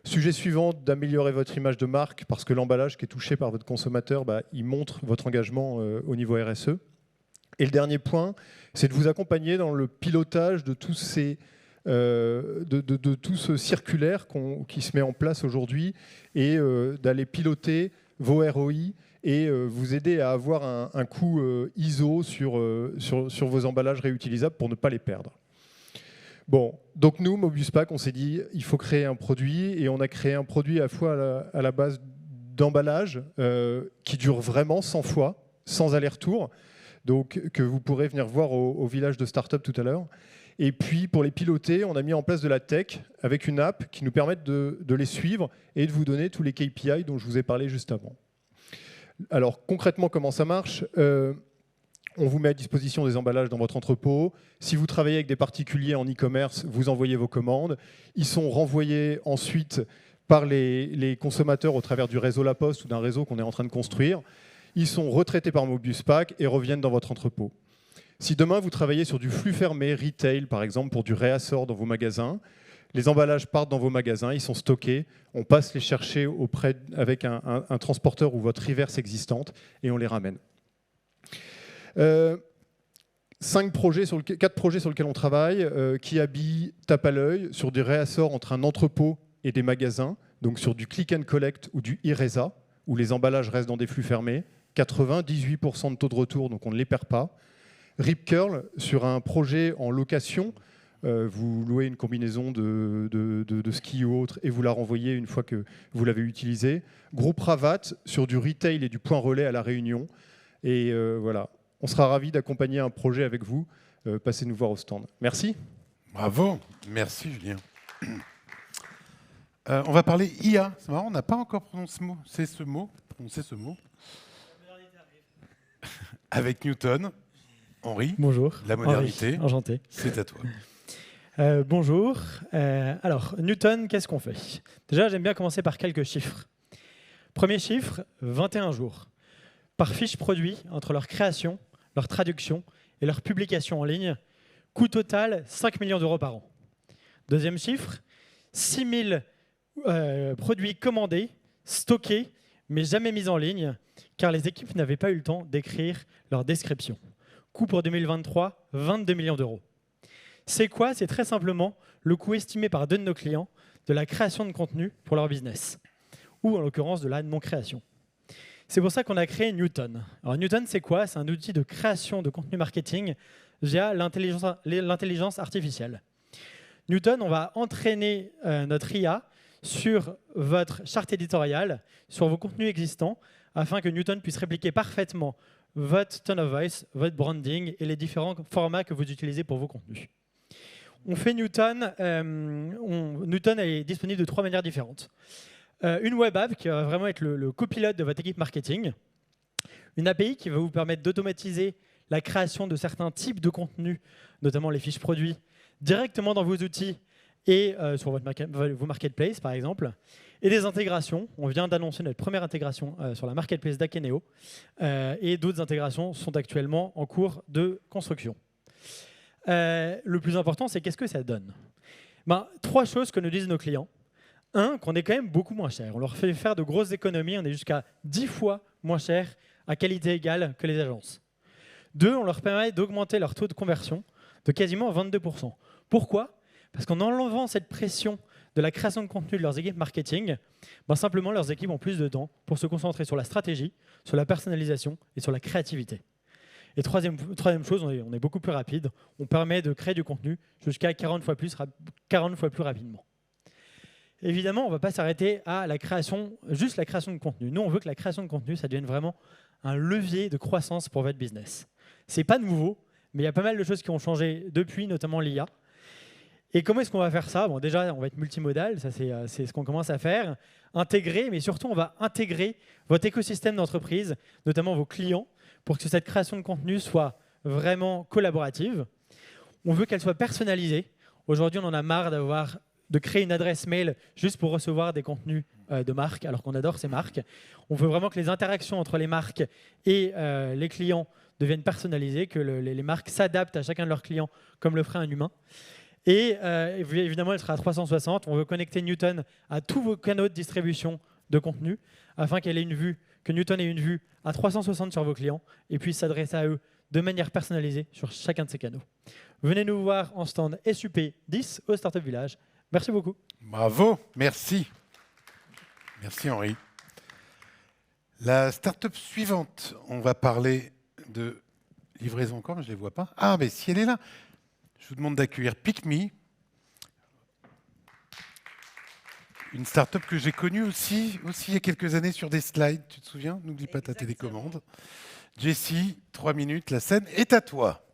Sujet suivant, d'améliorer votre image de marque parce que l'emballage qui est touché par votre consommateur, il montre votre engagement au niveau RSE. Et le dernier point, c'est de vous accompagner dans le pilotage de tous ces de tout ce circulaire qui se met en place aujourd'hui et d'aller piloter vos ROI et vous aider à avoir un coût ISO sur vos emballages réutilisables pour ne pas les perdre. Bon, donc nous, Mobius Pack, on s'est dit il faut créer un produit et on a créé un produit à la fois à la base d'emballage qui dure vraiment 100 fois, sans aller-retour. donc, que vous pourrez venir voir au village de start-up tout à l'heure. Et puis, pour les piloter, on a mis en place de la tech avec une app qui nous permet de les suivre et de vous donner tous les KPI dont je vous ai parlé juste avant. Alors, concrètement, comment ça marche ? On vous met à disposition des emballages dans votre entrepôt. Si vous travaillez avec des particuliers en e-commerce, vous envoyez vos commandes. Ils sont renvoyés ensuite par les consommateurs au travers du réseau La Poste ou d'un réseau qu'on est en train de construire. Ils sont retraités par Mobuspack et reviennent dans votre entrepôt. Si demain vous travaillez sur du flux fermé, retail par exemple, pour du réassort dans vos magasins, les emballages partent dans vos magasins, ils sont stockés, on passe les chercher avec un transporteur ou votre reverse existante et on les ramène. 4 projets sur lesquels on travaille, qui habillent tape à l'œil sur des réassorts entre un entrepôt et des magasins, donc sur du click and collect ou du IRESA, où les emballages restent dans des flux fermés, 98% de taux de retour, donc on ne les perd pas. Rip Curl, sur un projet en location, vous louez une combinaison de ski ou autre et vous la renvoyez une fois que vous l'avez utilisée. Groupe Ravat, sur du retail et du point relais à La Réunion. Et voilà. On sera ravis d'accompagner un projet avec vous. Passez nous voir au stand. Merci. Bravo. Merci, Julien. On va parler IA. C'est marrant, on n'a pas encore prononcé ce mot. Avec Newton. Henri. Bonjour. La modernité. Henri, enchanté. C'est à toi. Bonjour. Alors, Newton, qu'est-ce qu'on fait? Déjà, j'aime bien commencer par quelques chiffres. Premier chiffre, 21 jours. Par fiche produit, entre leur création, leur traduction et leur publication en ligne, coût total 5 millions d'euros par an. Deuxième chiffre, 6 000 produits commandés, stockés, mais jamais mis en ligne, car les équipes n'avaient pas eu le temps d'écrire leur description. Coût pour 2023, 22 millions d'euros. C'est quoi? C'est très simplement le coût estimé par 2 de nos clients de la création de contenu pour leur business, ou en l'occurrence de la non-création. C'est pour ça qu'on a créé Newton. Alors Newton, c'est quoi? C'est un outil de création de contenu marketing via l'intelligence artificielle. Newton, on va entraîner notre IA sur votre charte éditoriale, sur vos contenus existants, afin que Newton puisse répliquer parfaitement votre tone of voice, votre branding et les différents formats que vous utilisez pour vos contenus. On fait Newton. Newton est disponible de 3 manières différentes. Une web app qui va vraiment être le copilote de votre équipe marketing. Une API qui va vous permettre d'automatiser la création de certains types de contenus, notamment les fiches produits, directement dans vos outils et sur vos marketplaces, par exemple. Et des intégrations. On vient d'annoncer notre première intégration sur la marketplace d'Akeneo. Et d'autres intégrations sont actuellement en cours de construction. Le plus important, c'est qu'est-ce que ça donne? 3 choses que nous disent nos clients. 1, qu'on est quand même beaucoup moins cher. On leur fait faire de grosses économies. On est jusqu'à 10 fois moins cher à qualité égale que les agences. 2, on leur permet d'augmenter leur taux de conversion de quasiment 22%. Pourquoi? Parce qu'en enlevant cette pression de la création de contenu de leurs équipes marketing, simplement leurs équipes ont plus de temps pour se concentrer sur la stratégie, sur la personnalisation et sur la créativité. Et troisième chose, on est beaucoup plus rapide. On permet de créer du contenu jusqu'à 40 fois plus rapidement. Évidemment, on ne va pas s'arrêter à juste la création de contenu. Nous, on veut que la création de contenu, ça devienne vraiment un levier de croissance pour votre business. Ce n'est pas nouveau, mais il y a pas mal de choses qui ont changé depuis, notamment l'IA. Et comment est-ce qu'on va faire ça? Déjà, on va être multimodal, ça c'est ce qu'on commence à faire. Intégrer, mais surtout, on va intégrer votre écosystème d'entreprise, notamment vos clients, pour que cette création de contenu soit vraiment collaborative. On veut qu'elle soit personnalisée. Aujourd'hui, on en a marre de créer une adresse mail juste pour recevoir des contenus de marques, alors qu'on adore ces marques. On veut vraiment que les interactions entre les marques et les clients deviennent personnalisées, que les marques s'adaptent à chacun de leurs clients comme le ferait un humain. Et évidemment, elle sera à 360. On veut connecter Newton à tous vos canaux de distribution de contenu afin que Newton ait une vue à 360 sur vos clients et puisse s'adresser à eux de manière personnalisée sur chacun de ces canaux. Venez nous voir en stand SUP 10 au Startup Village. Merci beaucoup. Bravo, merci. Merci Henri. La start-up suivante, on va parler de livraison encore, mais je ne les vois pas. Ah, mais si elle est là, je vous demande d'accueillir PickMe, une start-up que j'ai connue aussi il y a quelques années sur des slides, tu te souviens? N'oublie pas ta télécommande. Jessie, 3 minutes, la scène est à toi.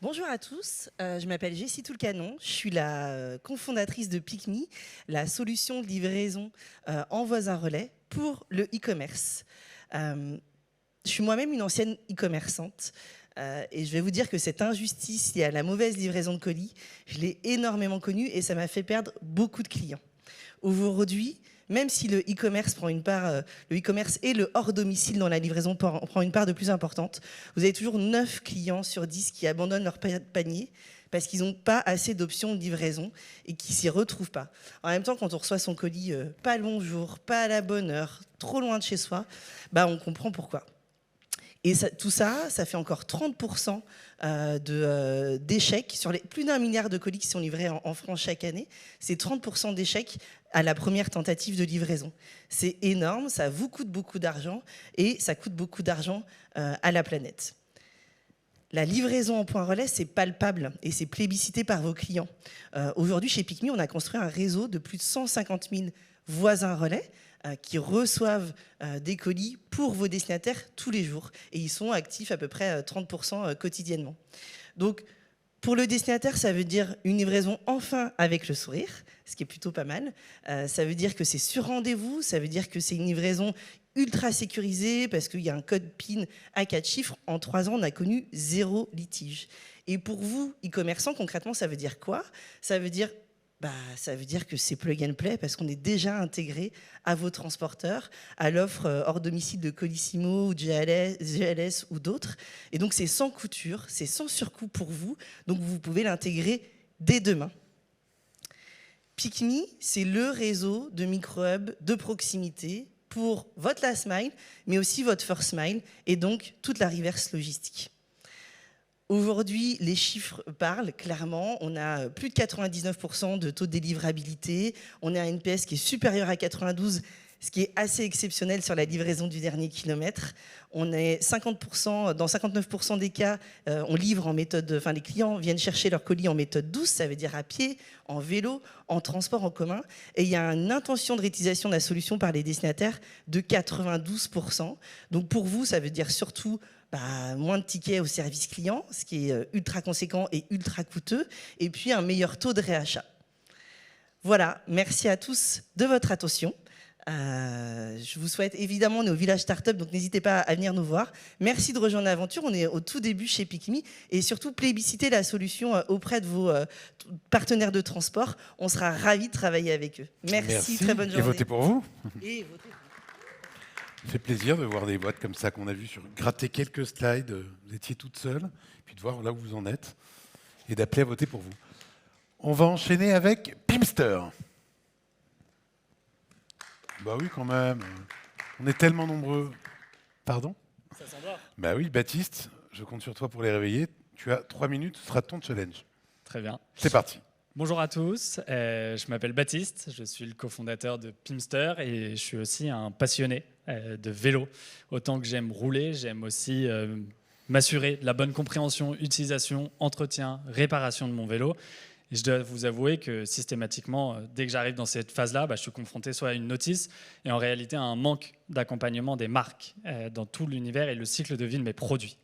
Bonjour à tous, je m'appelle Jessie Toulcanon, je suis la cofondatrice de PicMe, la solution de livraison en voisin relais pour le e-commerce. Je suis moi-même une ancienne e-commerçante et je vais vous dire que cette injustice liée à la mauvaise livraison de colis, je l'ai énormément connue et ça m'a fait perdre beaucoup de clients. Aujourd'hui, même si le e-commerce prend une part, le e-commerce et le hors domicile dans la livraison prend une part de plus importante, vous avez toujours 9 clients sur 10 qui abandonnent leur panier parce qu'ils n'ont pas assez d'options de livraison et qui s'y retrouvent pas. En même temps, quand on reçoit son colis pas le bon jour, pas à la bonne heure, trop loin de chez soi, bah on comprend pourquoi. Et tout ça, ça fait encore 30% d'échecs sur les plus d'1 milliard de colis qui sont livrés en France chaque année. C'est 30% d'échecs à la première tentative de livraison. C'est énorme, ça vous coûte beaucoup d'argent et ça coûte beaucoup d'argent à la planète. La livraison en point relais, c'est palpable et c'est plébiscité par vos clients. Aujourd'hui, chez PicMe, on a construit un réseau de plus de 150 000 voisins relais qui reçoivent des colis pour vos destinataires tous les jours. Et ils sont actifs à peu près 30% quotidiennement. Donc, pour le destinataire, ça veut dire une livraison enfin avec le sourire, ce qui est plutôt pas mal. Ça veut dire que c'est sur rendez-vous, ça veut dire que c'est une livraison ultra sécurisée parce qu'il y a un code PIN à 4 chiffres. En 3 ans, on a connu 0 litige. Et pour vous, e-commerçants, concrètement, ça veut dire quoi ? Ça veut dire que c'est plug and play parce qu'on est déjà intégré à vos transporteurs, à l'offre hors domicile de Colissimo ou GLS ou d'autres. Et donc, c'est sans couture, c'est sans surcoût pour vous. Donc, vous pouvez l'intégrer dès demain. PicMe, c'est le réseau de micro-hubs de proximité pour votre last mile, mais aussi votre first mile, et donc toute la reverse logistique. Aujourd'hui, les chiffres parlent clairement. On a plus de 99% de taux de délivrabilité. On a un NPS qui est supérieur à 92, ce qui est assez exceptionnel sur la livraison du dernier kilomètre. On est 50%, dans 59% des cas, on livre en méthode, les clients viennent chercher leur colis en méthode douce, ça veut dire à pied, en vélo, en transport en commun. Et il y a une intention de réutilisation de la solution par les destinataires de 92%. Donc pour vous, ça veut dire surtout moins de tickets au service client, ce qui est ultra conséquent et ultra coûteux, et puis un meilleur taux de réachat. Voilà, merci à tous de votre attention. Je vous souhaite évidemment, on est au village startup, donc n'hésitez pas à venir nous voir. Merci de rejoindre l'aventure, on est au tout début chez PicMe, et surtout plébiscitez la solution auprès de vos partenaires de transport. On sera ravis de travailler avec eux. Merci. Très bonne journée. Et votez pour vous. Et votez pour vous. Ça fait plaisir de voir des boîtes comme ça qu'on a vu gratter quelques slides. Vous étiez toute seule, puis de voir là où vous en êtes et d'appeler à voter pour vous. On va enchaîner avec Pimster. Bah oui, quand même. On est tellement nombreux. Pardon ? Ça s'endort. Bah oui, Baptiste, je compte sur toi pour les réveiller. Tu as 3 minutes, ce sera ton challenge. Très bien. C'est parti. Bonjour à tous, je m'appelle Baptiste, je suis le cofondateur de Pimster et je suis aussi un passionné de vélo. Autant que j'aime rouler, j'aime aussi m'assurer de la bonne compréhension, utilisation, entretien, réparation de mon vélo. Et je dois vous avouer que systématiquement, dès que j'arrive dans cette phase-là, je suis confronté soit à une notice et en réalité à un manque d'accompagnement des marques dans tout l'univers et le cycle de vie de mes produits.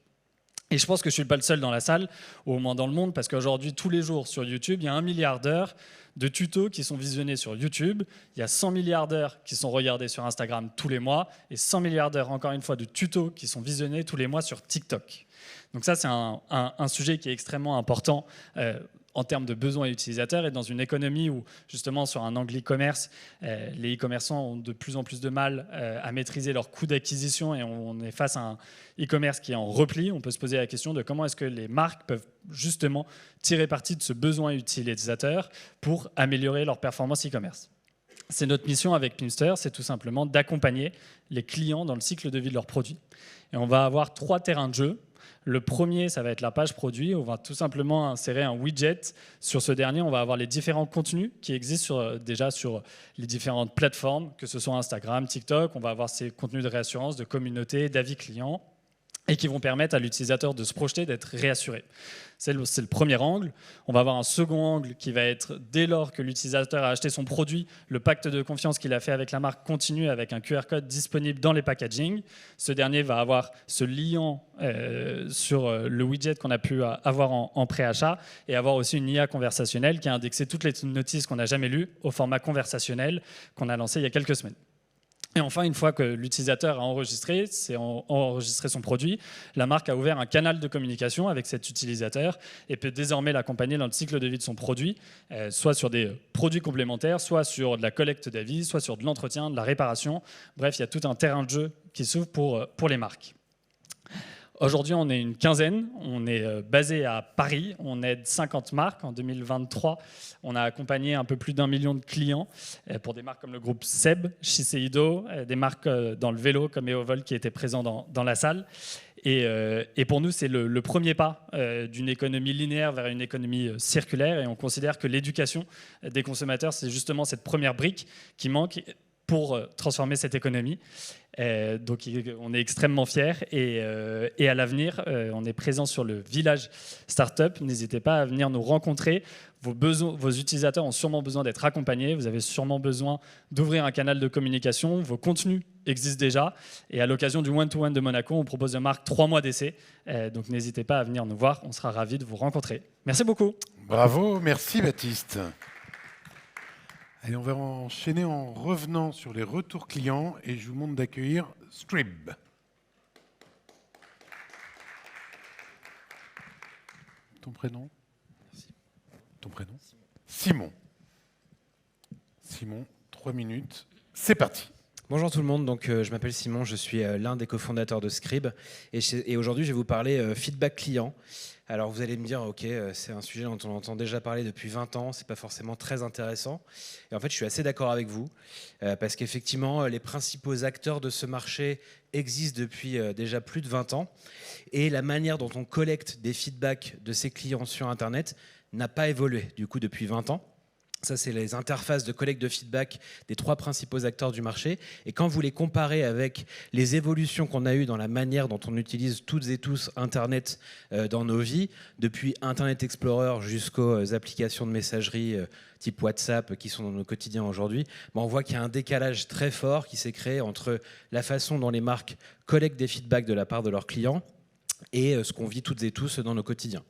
Et je pense que je ne suis pas le seul dans la salle, ou au moins dans le monde, parce qu'aujourd'hui, tous les jours sur YouTube, il y a 1 milliard d'heures de tutos qui sont visionnés sur YouTube. Il y a 100 milliards d'heures qui sont regardées sur Instagram tous les mois, et 100 milliards d'heures, encore une fois, de tutos qui sont visionnés tous les mois sur TikTok. Donc ça, c'est un sujet qui est extrêmement important en termes de besoins utilisateurs et dans une économie où, justement, sur un angle e-commerce, les e-commerçants ont de plus en plus de mal à maîtriser leurs coûts d'acquisition et on est face à un e-commerce qui est en repli. On peut se poser la question de comment est-ce que les marques peuvent justement tirer parti de ce besoin utilisateur pour améliorer leur performance e-commerce. C'est notre mission avec Pimster, c'est tout simplement d'accompagner les clients dans le cycle de vie de leurs produits. Et on va avoir 3 terrains de jeu. Le premier, ça va être la page produit. On va tout simplement insérer un widget. Sur ce dernier, on va avoir les différents contenus qui existent déjà sur les différentes plateformes, que ce soit Instagram, TikTok. On va avoir ces contenus de réassurance, de communauté, d'avis clients. et qui vont permettre à l'utilisateur de se projeter, d'être réassuré. C'est le premier angle. On va avoir un second angle qui va être, dès lors que l'utilisateur a acheté son produit, le pacte de confiance qu'il a fait avec la marque continue avec un QR code disponible dans les packaging. Ce dernier va avoir ce liant sur le widget qu'on a pu avoir en préachat et avoir aussi une IA conversationnelle qui a indexé toutes les notices qu'on n'a jamais lues au format conversationnel qu'on a lancé il y a quelques semaines. Et enfin, une fois que l'utilisateur a enregistré son produit, la marque a ouvert un canal de communication avec cet utilisateur et peut désormais l'accompagner dans le cycle de vie de son produit, soit sur des produits complémentaires, soit sur de la collecte d'avis, soit sur de l'entretien, de la réparation. Bref, il y a tout un terrain de jeu qui s'ouvre pour les marques. Aujourd'hui, on est une quinzaine, on est basé à Paris, on aide 50 marques. En 2023, on a accompagné un peu plus d'1 million de clients pour des marques comme le groupe Seb, Shiseido, des marques dans le vélo comme Eovol qui étaient présents dans la salle. Et pour nous, c'est le premier pas d'une économie linéaire vers une économie circulaire. Et on considère que l'éducation des consommateurs, c'est justement cette première brique qui manque pour transformer cette économie. Donc on est extrêmement fiers et à l'avenir, on est présent sur le village Startup. N'hésitez pas à venir nous rencontrer. Vos utilisateurs ont sûrement besoin d'être accompagnés. Vous avez sûrement besoin d'ouvrir un canal de communication. Vos contenus existent déjà. Et à l'occasion du One-to-One de Monaco, on propose aux marques 3 mois d'essai. Donc n'hésitez pas à venir nous voir. On sera ravis de vous rencontrer. Merci beaucoup. Bravo, merci Baptiste. Allez, on va enchaîner en revenant sur les retours clients et je vous demande d'accueillir Scrib. Ton prénom ? Ton prénom ? Simon. Simon, 3 minutes. C'est parti. Bonjour tout le monde, donc, je m'appelle Simon, je suis l'un des cofondateurs de Scrib et aujourd'hui je vais vous parler feedback client. Alors vous allez me dire, ok, c'est un sujet dont on entend déjà parler depuis 20 ans, c'est pas forcément très intéressant. Et en fait je suis assez d'accord avec vous, parce qu'effectivement les principaux acteurs de ce marché existent depuis déjà plus de 20 ans et la manière dont on collecte des feedbacks de ses clients sur Internet n'a pas évolué du coup depuis 20 ans. Ça, c'est les interfaces de collecte de feedback des 3 principaux acteurs du marché. Et quand vous les comparez avec les évolutions qu'on a eues dans la manière dont on utilise toutes et tous Internet dans nos vies, depuis Internet Explorer jusqu'aux applications de messagerie type WhatsApp qui sont dans nos quotidiens aujourd'hui, on voit qu'il y a un décalage très fort qui s'est créé entre la façon dont les marques collectent des feedbacks de la part de leurs clients et ce qu'on vit toutes et tous dans nos quotidiens.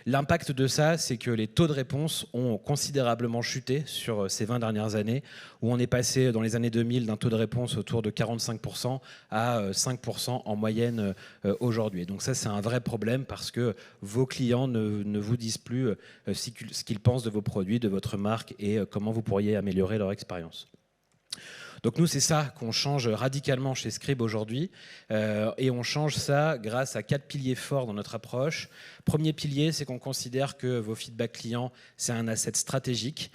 L'impact de ça, c'est que les taux de réponse ont considérablement chuté sur ces 20 dernières années, où on est passé dans les années 2000 d'un taux de réponse autour de 45% à 5% en moyenne aujourd'hui. Donc ça, c'est un vrai problème parce que vos clients ne vous disent plus ce qu'ils pensent de vos produits, de votre marque et comment vous pourriez améliorer leur expérience. Donc nous, c'est ça qu'on change radicalement chez Scrib aujourd'hui. Et on change ça grâce à 4 piliers forts dans notre approche. Premier pilier, c'est qu'on considère que vos feedbacks clients, c'est un asset stratégique.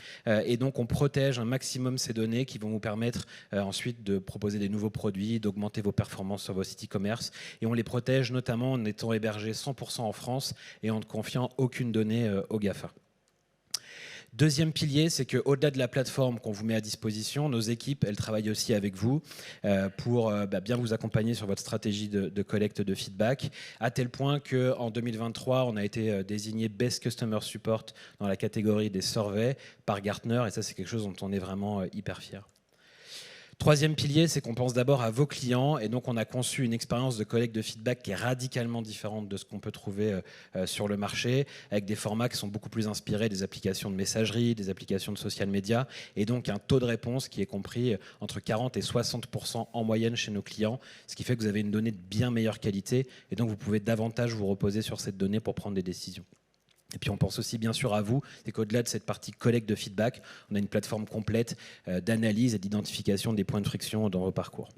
Et donc, on protège un maximum ces données qui vont vous permettre ensuite de proposer des nouveaux produits, d'augmenter vos performances sur vos sites e-commerce. Et on les protège notamment en étant hébergés 100% en France et en ne confiant aucune donnée aux GAFA. Deuxième pilier, c'est qu'au-delà de la plateforme qu'on vous met à disposition, nos équipes, elles travaillent aussi avec vous pour bien vous accompagner sur votre stratégie de collecte de feedback, à tel point qu'en 2023, on a été désigné Best Customer Support dans la catégorie des surveys par Gartner, et ça, c'est quelque chose dont on est vraiment hyper fiers. Troisième pilier, c'est qu'on pense d'abord à vos clients et donc on a conçu une expérience de collecte de feedback qui est radicalement différente de ce qu'on peut trouver sur le marché, avec des formats qui sont beaucoup plus inspirés des applications de messagerie, des applications de social media et donc un taux de réponse qui est compris entre 40 et 60% en moyenne chez nos clients, ce qui fait que vous avez une donnée de bien meilleure qualité et donc vous pouvez davantage vous reposer sur cette donnée pour prendre des décisions. Et puis on pense aussi bien sûr à vous, c'est qu'au-delà de cette partie collecte de feedback, on a une plateforme complète d'analyse et d'identification des points de friction dans vos parcours.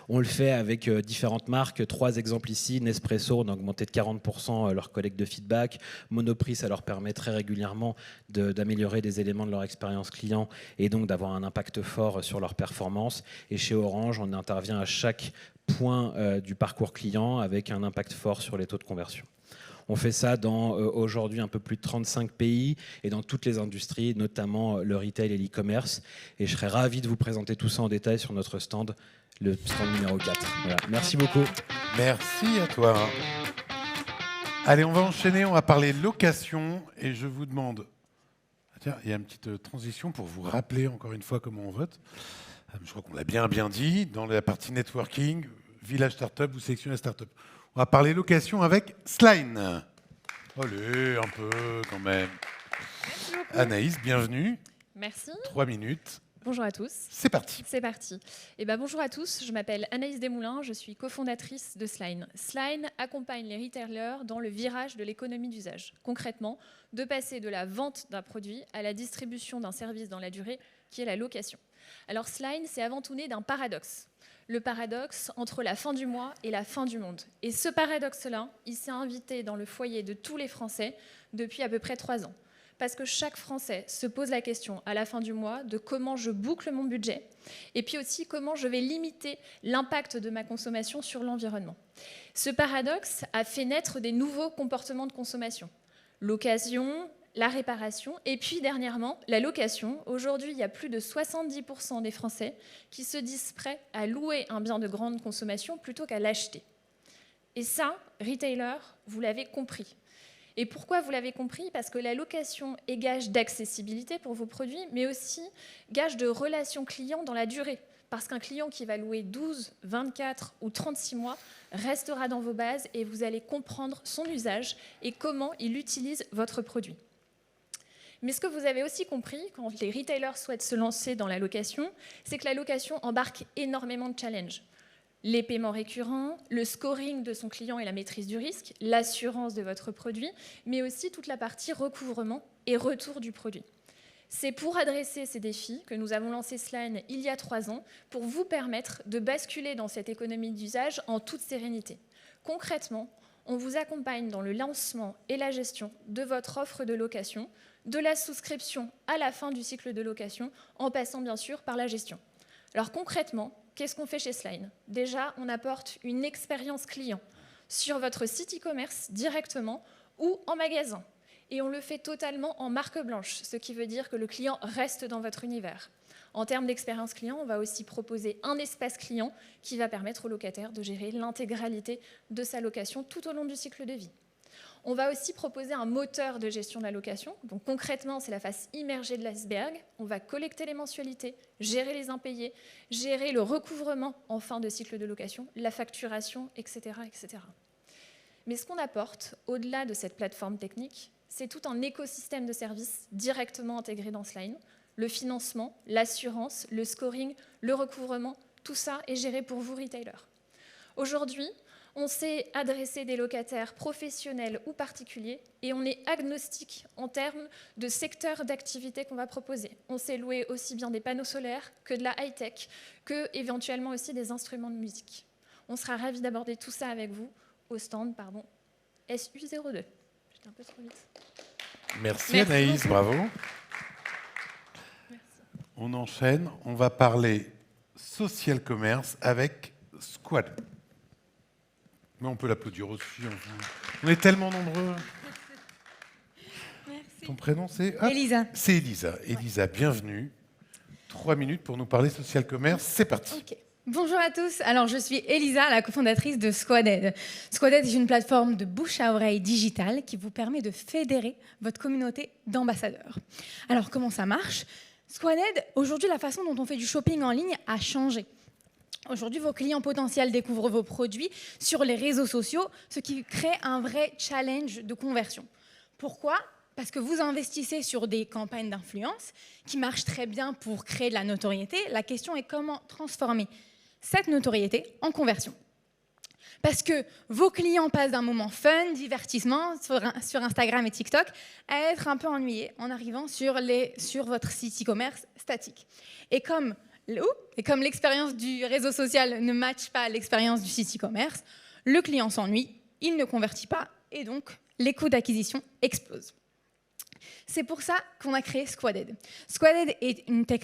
On le fait avec différentes marques. 3 exemples ici. Nespresso, on a augmenté de 40% leur collecte de feedback. Monoprix, ça leur permet très régulièrement d'améliorer des éléments de leur expérience client et donc d'avoir un impact fort sur leur performance. Et chez Orange, on intervient à chaque points du parcours client avec un impact fort sur les taux de conversion. On fait ça dans aujourd'hui un peu plus de 35 pays et dans toutes les industries, notamment le retail et l'e-commerce. Et je serais ravi de vous présenter tout ça en détail sur notre stand, le stand numéro 4. Voilà. Merci beaucoup. Merci à toi. Allez, on va enchaîner, on va parler location et je vous demande... Tiens, il y a une petite transition pour vous rappeler encore une fois comment on vote. Je crois qu'on l'a bien dit, dans la partie networking, village startup ou sélection à startup. On va parler location avec Sline. Allez, un peu quand même. Anaïs, bienvenue. Merci. 3 minutes. Bonjour à tous. C'est parti. C'est parti. Bonjour à tous, je m'appelle Anaïs Desmoulins, je suis cofondatrice de Sline. Sline accompagne les retailers dans le virage de l'économie d'usage. Concrètement, de passer de la vente d'un produit à la distribution d'un service dans la durée, qui est la location. Alors Sline, c'est avant tout né d'un paradoxe. Le paradoxe entre la fin du mois et la fin du monde. Et ce paradoxe-là, il s'est invité dans le foyer de tous les Français depuis à peu près 3 ans. Parce que chaque Français se pose la question à la fin du mois de comment je boucle mon budget et puis aussi comment je vais limiter l'impact de ma consommation sur l'environnement. Ce paradoxe a fait naître des nouveaux comportements de consommation. L'occasion, la réparation et puis dernièrement la location. Aujourd'hui, il y a plus de 70% des Français qui se disent prêts à louer un bien de grande consommation plutôt qu'à l'acheter. Et ça, retailer, vous l'avez compris. Et pourquoi vous l'avez compris? Parce que la location est gage d'accessibilité pour vos produits, mais aussi gage de relation client dans la durée. Parce qu'un client qui va louer 12, 24 ou 36 mois restera dans vos bases et vous allez comprendre son usage et comment il utilise votre produit. Mais ce que vous avez aussi compris quand les retailers souhaitent se lancer dans la location, c'est que la location embarque énormément de challenges. Les paiements récurrents, le scoring de son client et la maîtrise du risque, l'assurance de votre produit, mais aussi toute la partie recouvrement et retour du produit. C'est pour adresser ces défis que nous avons lancé Sline il y a 3 ans pour vous permettre de basculer dans cette économie d'usage en toute sérénité. Concrètement, on vous accompagne dans le lancement et la gestion de votre offre de location, de la souscription à la fin du cycle de location, en passant bien sûr par la gestion. Alors concrètement, qu'est-ce qu'on fait chez Sline? Déjà, on apporte une expérience client sur votre site e-commerce directement ou en magasin. Et on le fait totalement en marque blanche, ce qui veut dire que le client reste dans votre univers. En termes d'expérience client, on va aussi proposer un espace client qui va permettre au locataire de gérer l'intégralité de sa location tout au long du cycle de vie. On va aussi proposer un moteur de gestion de la location. Donc concrètement, c'est la face immergée de l'iceberg. On va collecter les mensualités, gérer les impayés, gérer le recouvrement en fin de cycle de location, la facturation, etc., etc. Mais ce qu'on apporte, au-delà de cette plateforme technique, c'est tout un écosystème de services directement intégré dans Sline. Le financement, l'assurance, le scoring, le recouvrement, tout ça est géré pour vous, retailers. Aujourd'hui, on sait adresser des locataires professionnels ou particuliers et on est agnostique en termes de secteur d'activité qu'on va proposer. On sait louer aussi bien des panneaux solaires que de la high-tech, que éventuellement aussi des instruments de musique. On sera ravis d'aborder tout ça avec vous au stand SU02. J'étais un peu trop vite. Merci Anaïs, beaucoup. Bravo. Merci. On enchaîne, on va parler social commerce avec Squad. Mais on peut l'applaudir aussi. On est tellement nombreux. Merci. Ton prénom, c'est Elisa. C'est Elisa. Elisa, bienvenue. 3 minutes pour nous parler social commerce. C'est parti. Okay. Bonjour à tous. Alors, je suis Elisa, la cofondatrice de Squaded. Squaded est une plateforme de bouche à oreille digitale qui vous permet de fédérer votre communauté d'ambassadeurs. Alors, comment ça marche? Squaded, aujourd'hui, la façon dont on fait du shopping en ligne a changé. Aujourd'hui, vos clients potentiels découvrent vos produits sur les réseaux sociaux, ce qui crée un vrai challenge de conversion. Pourquoi? Parce que vous investissez sur des campagnes d'influence qui marchent très bien pour créer de la notoriété. La question est comment transformer cette notoriété en conversion. Parce que vos clients passent d'un moment fun, divertissement, sur Instagram et TikTok, à être un peu ennuyés en arrivant sur votre site e-commerce statique. Et comme l'expérience du réseau social ne matche pas l'expérience du site e-commerce, le client s'ennuie, il ne convertit pas et donc les coûts d'acquisition explosent. C'est pour ça qu'on a créé Squaded. Squaded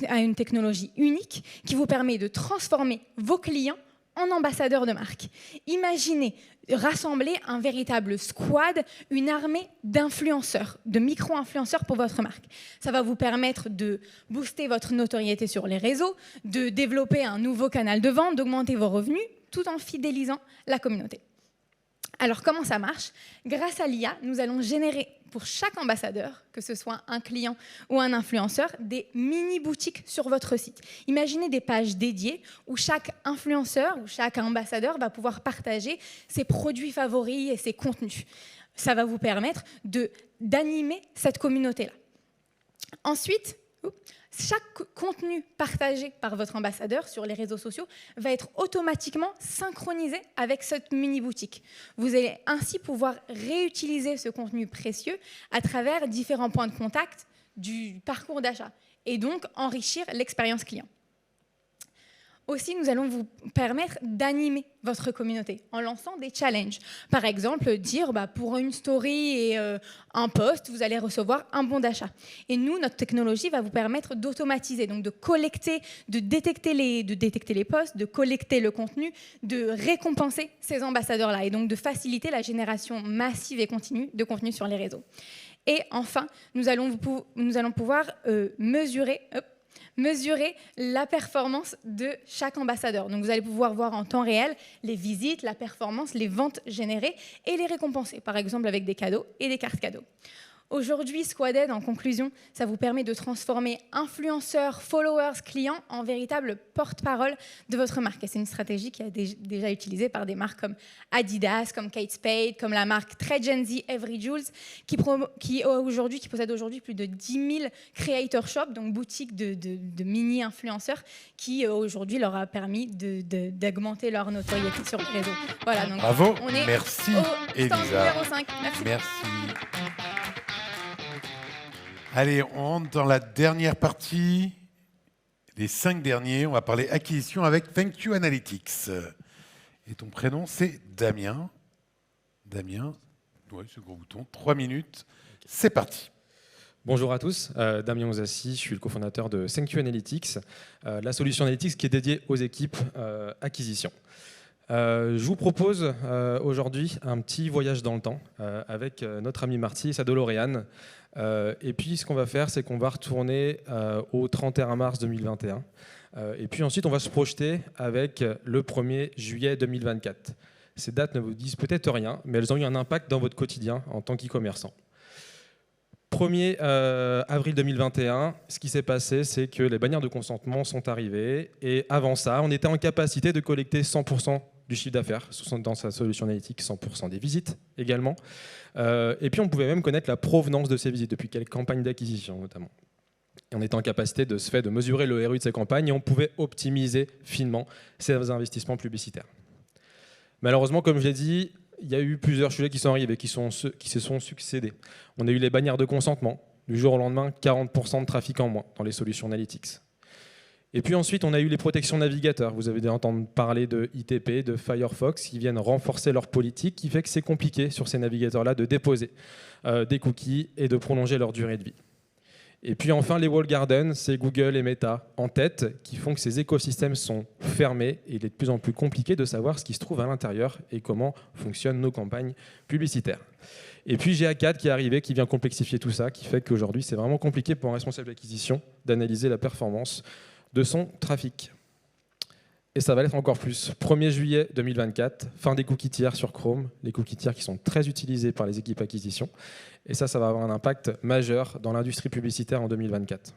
a une technologie unique qui vous permet de transformer vos clients en ambassadeurs de marque. Imaginez rassembler un véritable squad, une armée d'influenceurs, de micro-influenceurs pour votre marque. Ça va vous permettre de booster votre notoriété sur les réseaux, de développer un nouveau canal de vente, d'augmenter vos revenus, tout en fidélisant la communauté. Alors, comment ça marche? Grâce à l'IA, nous allons générer pour chaque ambassadeur, que ce soit un client ou un influenceur, des mini-boutiques sur votre site. Imaginez des pages dédiées où chaque influenceur ou chaque ambassadeur va pouvoir partager ses produits favoris et ses contenus. Ça va vous permettre d'animer cette communauté-là. Ensuite, chaque contenu partagé par votre ambassadeur sur les réseaux sociaux va être automatiquement synchronisé avec cette mini-boutique. Vous allez ainsi pouvoir réutiliser ce contenu précieux à travers différents points de contact du parcours d'achat et donc enrichir l'expérience client. Aussi, nous allons vous permettre d'animer votre communauté en lançant des challenges. Par exemple, dire pour une story et un post, vous allez recevoir un bon d'achat. Et nous, notre technologie va vous permettre d'automatiser, donc de collecter, de détecter les posts, de collecter le contenu, de récompenser ces ambassadeurs-là et donc de faciliter la génération massive et continue de contenu sur les réseaux. Et enfin, nous allons pouvoir mesurer la performance de chaque ambassadeur. Donc vous allez pouvoir voir en temps réel les visites, la performance, les ventes générées et les récompenser, par exemple avec des cadeaux et des cartes cadeaux. Aujourd'hui, Squaded, en conclusion, ça vous permet de transformer influenceurs, followers, clients en véritable porte-parole de votre marque. Et c'est une stratégie qui est déjà utilisée par des marques comme Adidas, comme Kate Spade, comme la marque très Gen Z Every Jewels, qui possède aujourd'hui plus de 10 000 creator shops, donc boutiques de mini-influenceurs, qui aujourd'hui leur a permis d'augmenter leur notoriété sur les réseaux. Voilà, donc bravo, on est merci au stand Elisa. numéro 5. Merci. Allez, on rentre dans la dernière partie, les 5 derniers. On va parler acquisition avec Thank You Analytics. Et ton prénom, c'est Damien. Damien, ouais, c'est le gros bouton, 3 minutes, c'est parti. Bonjour à tous, Damien Ozassi, je suis le cofondateur de Thank You Analytics, la solution Analytics qui est dédiée aux équipes acquisition. Je vous propose aujourd'hui un petit voyage dans le temps avec notre ami Marty et sa DeLorean. Et puis ce qu'on va faire, c'est qu'on va retourner au 31 mars 2021. Et puis ensuite, on va se projeter avec le 1er juillet 2024. Ces dates ne vous disent peut-être rien, mais elles ont eu un impact dans votre quotidien en tant qu'e-commerçant. 1er avril 2021, ce qui s'est passé, c'est que les bannières de consentement sont arrivées. Et avant ça, on était en capacité de collecter 100% du chiffre d'affaires dans sa solution analytique, 100% des visites également. Et puis on pouvait même connaître la provenance de ces visites, depuis quelle campagne d'acquisition notamment. Et on était en capacité de mesurer le ROI de ces campagnes et on pouvait optimiser finement ces investissements publicitaires. Malheureusement, comme je l'ai dit, il y a eu plusieurs sujets qui sont arrivés, qui se sont succédés. On a eu les bannières de consentement. Du jour au lendemain, 40% de trafic en moins dans les solutions analytics. Et puis ensuite, on a eu les protections navigateurs. Vous avez dû entendre parler de ITP, de Firefox, qui viennent renforcer leur politique, qui fait que c'est compliqué sur ces navigateurs-là de déposer des cookies et de prolonger leur durée de vie. Et puis enfin, les walled gardens, c'est Google et Meta en tête, qui font que ces écosystèmes sont fermés et il est de plus en plus compliqué de savoir ce qui se trouve à l'intérieur et comment fonctionnent nos campagnes publicitaires. Et puis GA4 qui est arrivé, qui vient complexifier tout ça, qui fait qu'aujourd'hui, c'est vraiment compliqué pour un responsable d'acquisition d'analyser la performance de son trafic. Et ça va l'être encore plus. 1er juillet 2024, fin des cookies tiers sur Chrome, les cookies tiers qui sont très utilisés par les équipes acquisition. Et ça va avoir un impact majeur dans l'industrie publicitaire en 2024.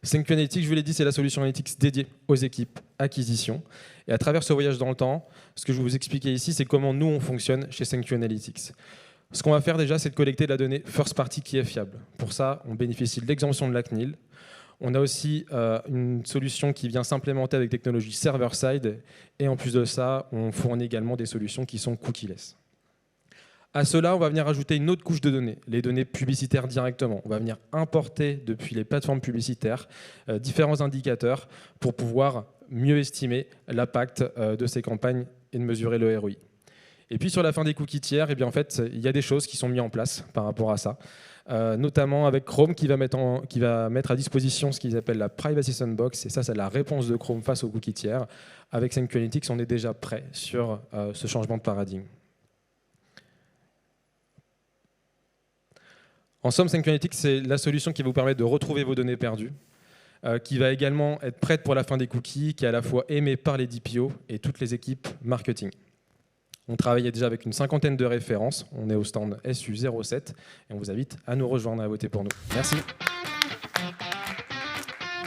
Thank You Analytics, je vous l'ai dit, c'est la solution analytics dédiée aux équipes acquisition. Et à travers ce voyage dans le temps, ce que je vais vous expliquer ici, c'est comment nous, on fonctionne chez Thank You Analytics. Ce qu'on va faire déjà, c'est de collecter de la donnée first party qui est fiable. Pour ça, on bénéficie de l'exemption de la CNIL. On a aussi une solution qui vient s'implémenter avec technologie server-side. Et en plus de ça, on fournit également des solutions qui sont cookieless. À cela, on va venir ajouter une autre couche de données, les données publicitaires directement. On va venir importer depuis les plateformes publicitaires différents indicateurs pour pouvoir mieux estimer l'impact de ces campagnes et de mesurer le ROI. Et puis sur la fin des cookies tiers, eh bien, en fait, il y a des choses qui sont mises en place par rapport à ça. Notamment avec Chrome qui va mettre à disposition ce qu'ils appellent la Privacy Sandbox, et ça c'est la réponse de Chrome face aux cookies tiers. Avec Thank You Analytics, on est déjà prêt sur ce changement de paradigme. En somme, Thank You Analytics, c'est la solution qui va vous permettre de retrouver vos données perdues, qui va également être prête pour la fin des cookies, qui est à la fois aimée par les DPO et toutes les équipes marketing. On travaille déjà avec une 50aine de références. On est au stand SU07 et on vous invite à nous rejoindre et à voter pour nous. Merci.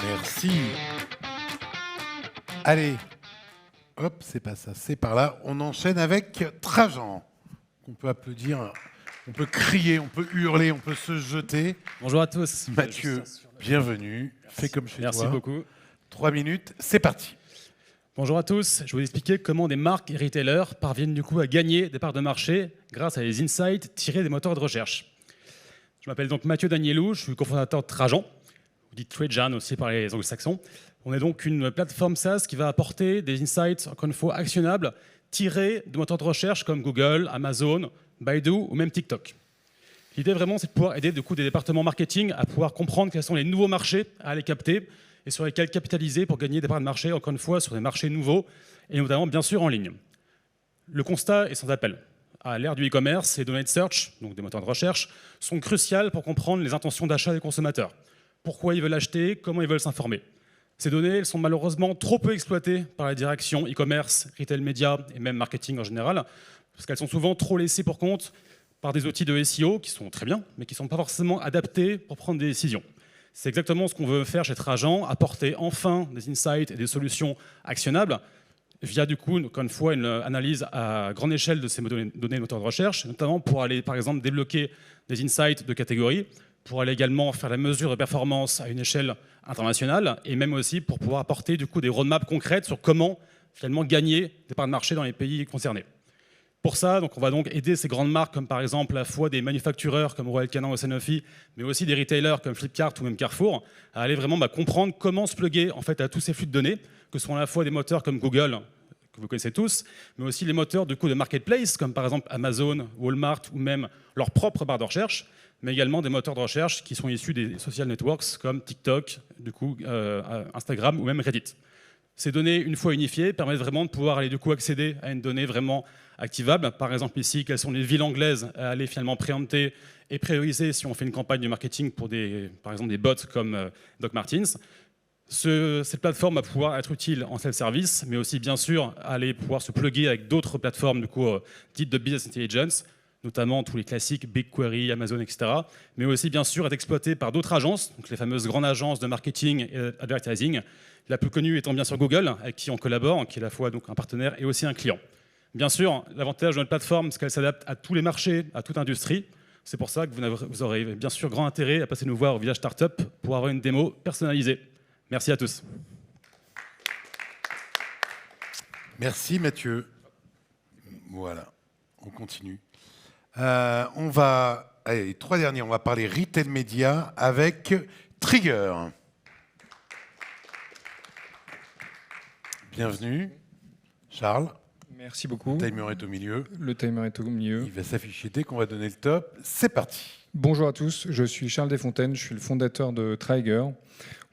Merci. Allez, hop, c'est pas ça, c'est par là. On enchaîne avec Trajan. On peut applaudir, on peut crier, on peut hurler, on peut se jeter. Bonjour à tous. Mathieu, bienvenue. Fais comme chez toi. Merci beaucoup. 3 minutes, c'est parti. Bonjour à tous, je vais vous expliquer comment des marques et retailers parviennent du coup à gagner des parts de marché grâce à des insights tirés des moteurs de recherche. Je m'appelle donc Mathieu Danielou, je suis cofondateur de Trajan, vous dites Trajan aussi par les anglo-saxons. On est donc une plateforme SaaS qui va apporter des insights, encore une fois, actionnables, tirés de moteurs de recherche comme Google, Amazon, Baidu ou même TikTok. L'idée vraiment, c'est de pouvoir aider du coup des départements marketing à pouvoir comprendre quels sont les nouveaux marchés à aller capter et sur lesquels capitaliser pour gagner des parts de marché, encore une fois, sur des marchés nouveaux, et notamment, bien sûr, en ligne. Le constat est sans appel. À l'ère du e-commerce, les données de search, donc des moteurs de recherche, sont cruciales pour comprendre les intentions d'achat des consommateurs. Pourquoi ils veulent acheter, comment ils veulent s'informer. Ces données, elles sont malheureusement trop peu exploitées par la direction e-commerce, retail média et même marketing en général, parce qu'elles sont souvent trop laissées pour compte par des outils de SEO qui sont très bien, mais qui ne sont pas forcément adaptés pour prendre des décisions. C'est exactement ce qu'on veut faire chez Trajan, apporter enfin des insights et des solutions actionnables via du coup, encore une fois, une analyse à grande échelle de ces données de moteurs de recherche, notamment pour aller, par exemple, débloquer des insights de catégories, pour aller également faire la mesure de performance à une échelle internationale, et même aussi pour pouvoir apporter du coup des roadmaps concrètes sur comment finalement gagner des parts de marché dans les pays concernés. Pour ça, donc, on va donc aider ces grandes marques, comme par exemple à la fois des manufactureurs comme Royal Canin ou Sanofi, mais aussi des retailers comme Flipkart ou même Carrefour, à aller vraiment comprendre comment se plugger en fait, à tous ces flux de données, que ce sont à la fois des moteurs comme Google, que vous connaissez tous, mais aussi les moteurs du coup, de marketplace, comme par exemple Amazon, Walmart, ou même leur propre barre de recherche, mais également des moteurs de recherche qui sont issus des social networks comme TikTok, du coup, Instagram ou même Reddit. Ces données, une fois unifiées, permettent vraiment de pouvoir aller du coup accéder à une donnée vraiment activable. Par exemple ici, quelles sont les villes anglaises à aller finalement préempter et prioriser si on fait une campagne de marketing pour par exemple des bots comme Doc Martens. Cette plateforme va pouvoir être utile en self-service, mais aussi bien sûr aller pouvoir se plugger avec d'autres plateformes du coup, dites de business intelligence, notamment tous les classiques BigQuery, Amazon, etc. Mais aussi bien sûr être exploité par d'autres agences, donc les fameuses grandes agences de marketing et advertising. La plus connue étant bien sûr Google, avec qui on collabore, qui est à la fois donc un partenaire et aussi un client. Bien sûr, l'avantage de notre plateforme, c'est qu'elle s'adapte à tous les marchés, à toute industrie. C'est pour ça que vous aurez bien sûr grand intérêt à passer nous voir au Village Startup pour avoir une démo personnalisée. Merci à tous. Merci Mathieu. Voilà, on continue. On va, allez, les 3 derniers, on va parler retail média avec Trigger. Bienvenue, Charles. Merci beaucoup. Le timer est au milieu. Le timer est au milieu. Il va s'afficher dès qu'on va donner le top. C'est parti. Bonjour à tous, je suis Charles Desfontaines, je suis le fondateur de Trigger.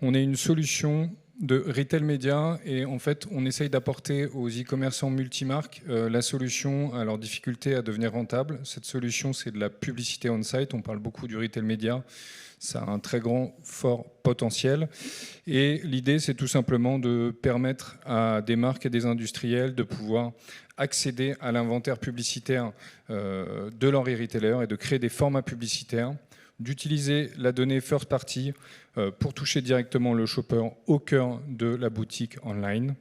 On est une solution de retail média et en fait on essaye d'apporter aux e-commerçants multimarques la solution à leur difficulté à devenir rentable. Cette solution c'est de la publicité on-site, on parle beaucoup du retail média. Ça a un très grand, fort potentiel. Et l'idée, c'est tout simplement de permettre à des marques et des industriels de pouvoir accéder à l'inventaire publicitaire de leurs e-retailers et de créer des formats publicitaires, d'utiliser la donnée first party pour toucher directement le shopper au cœur de la boutique online.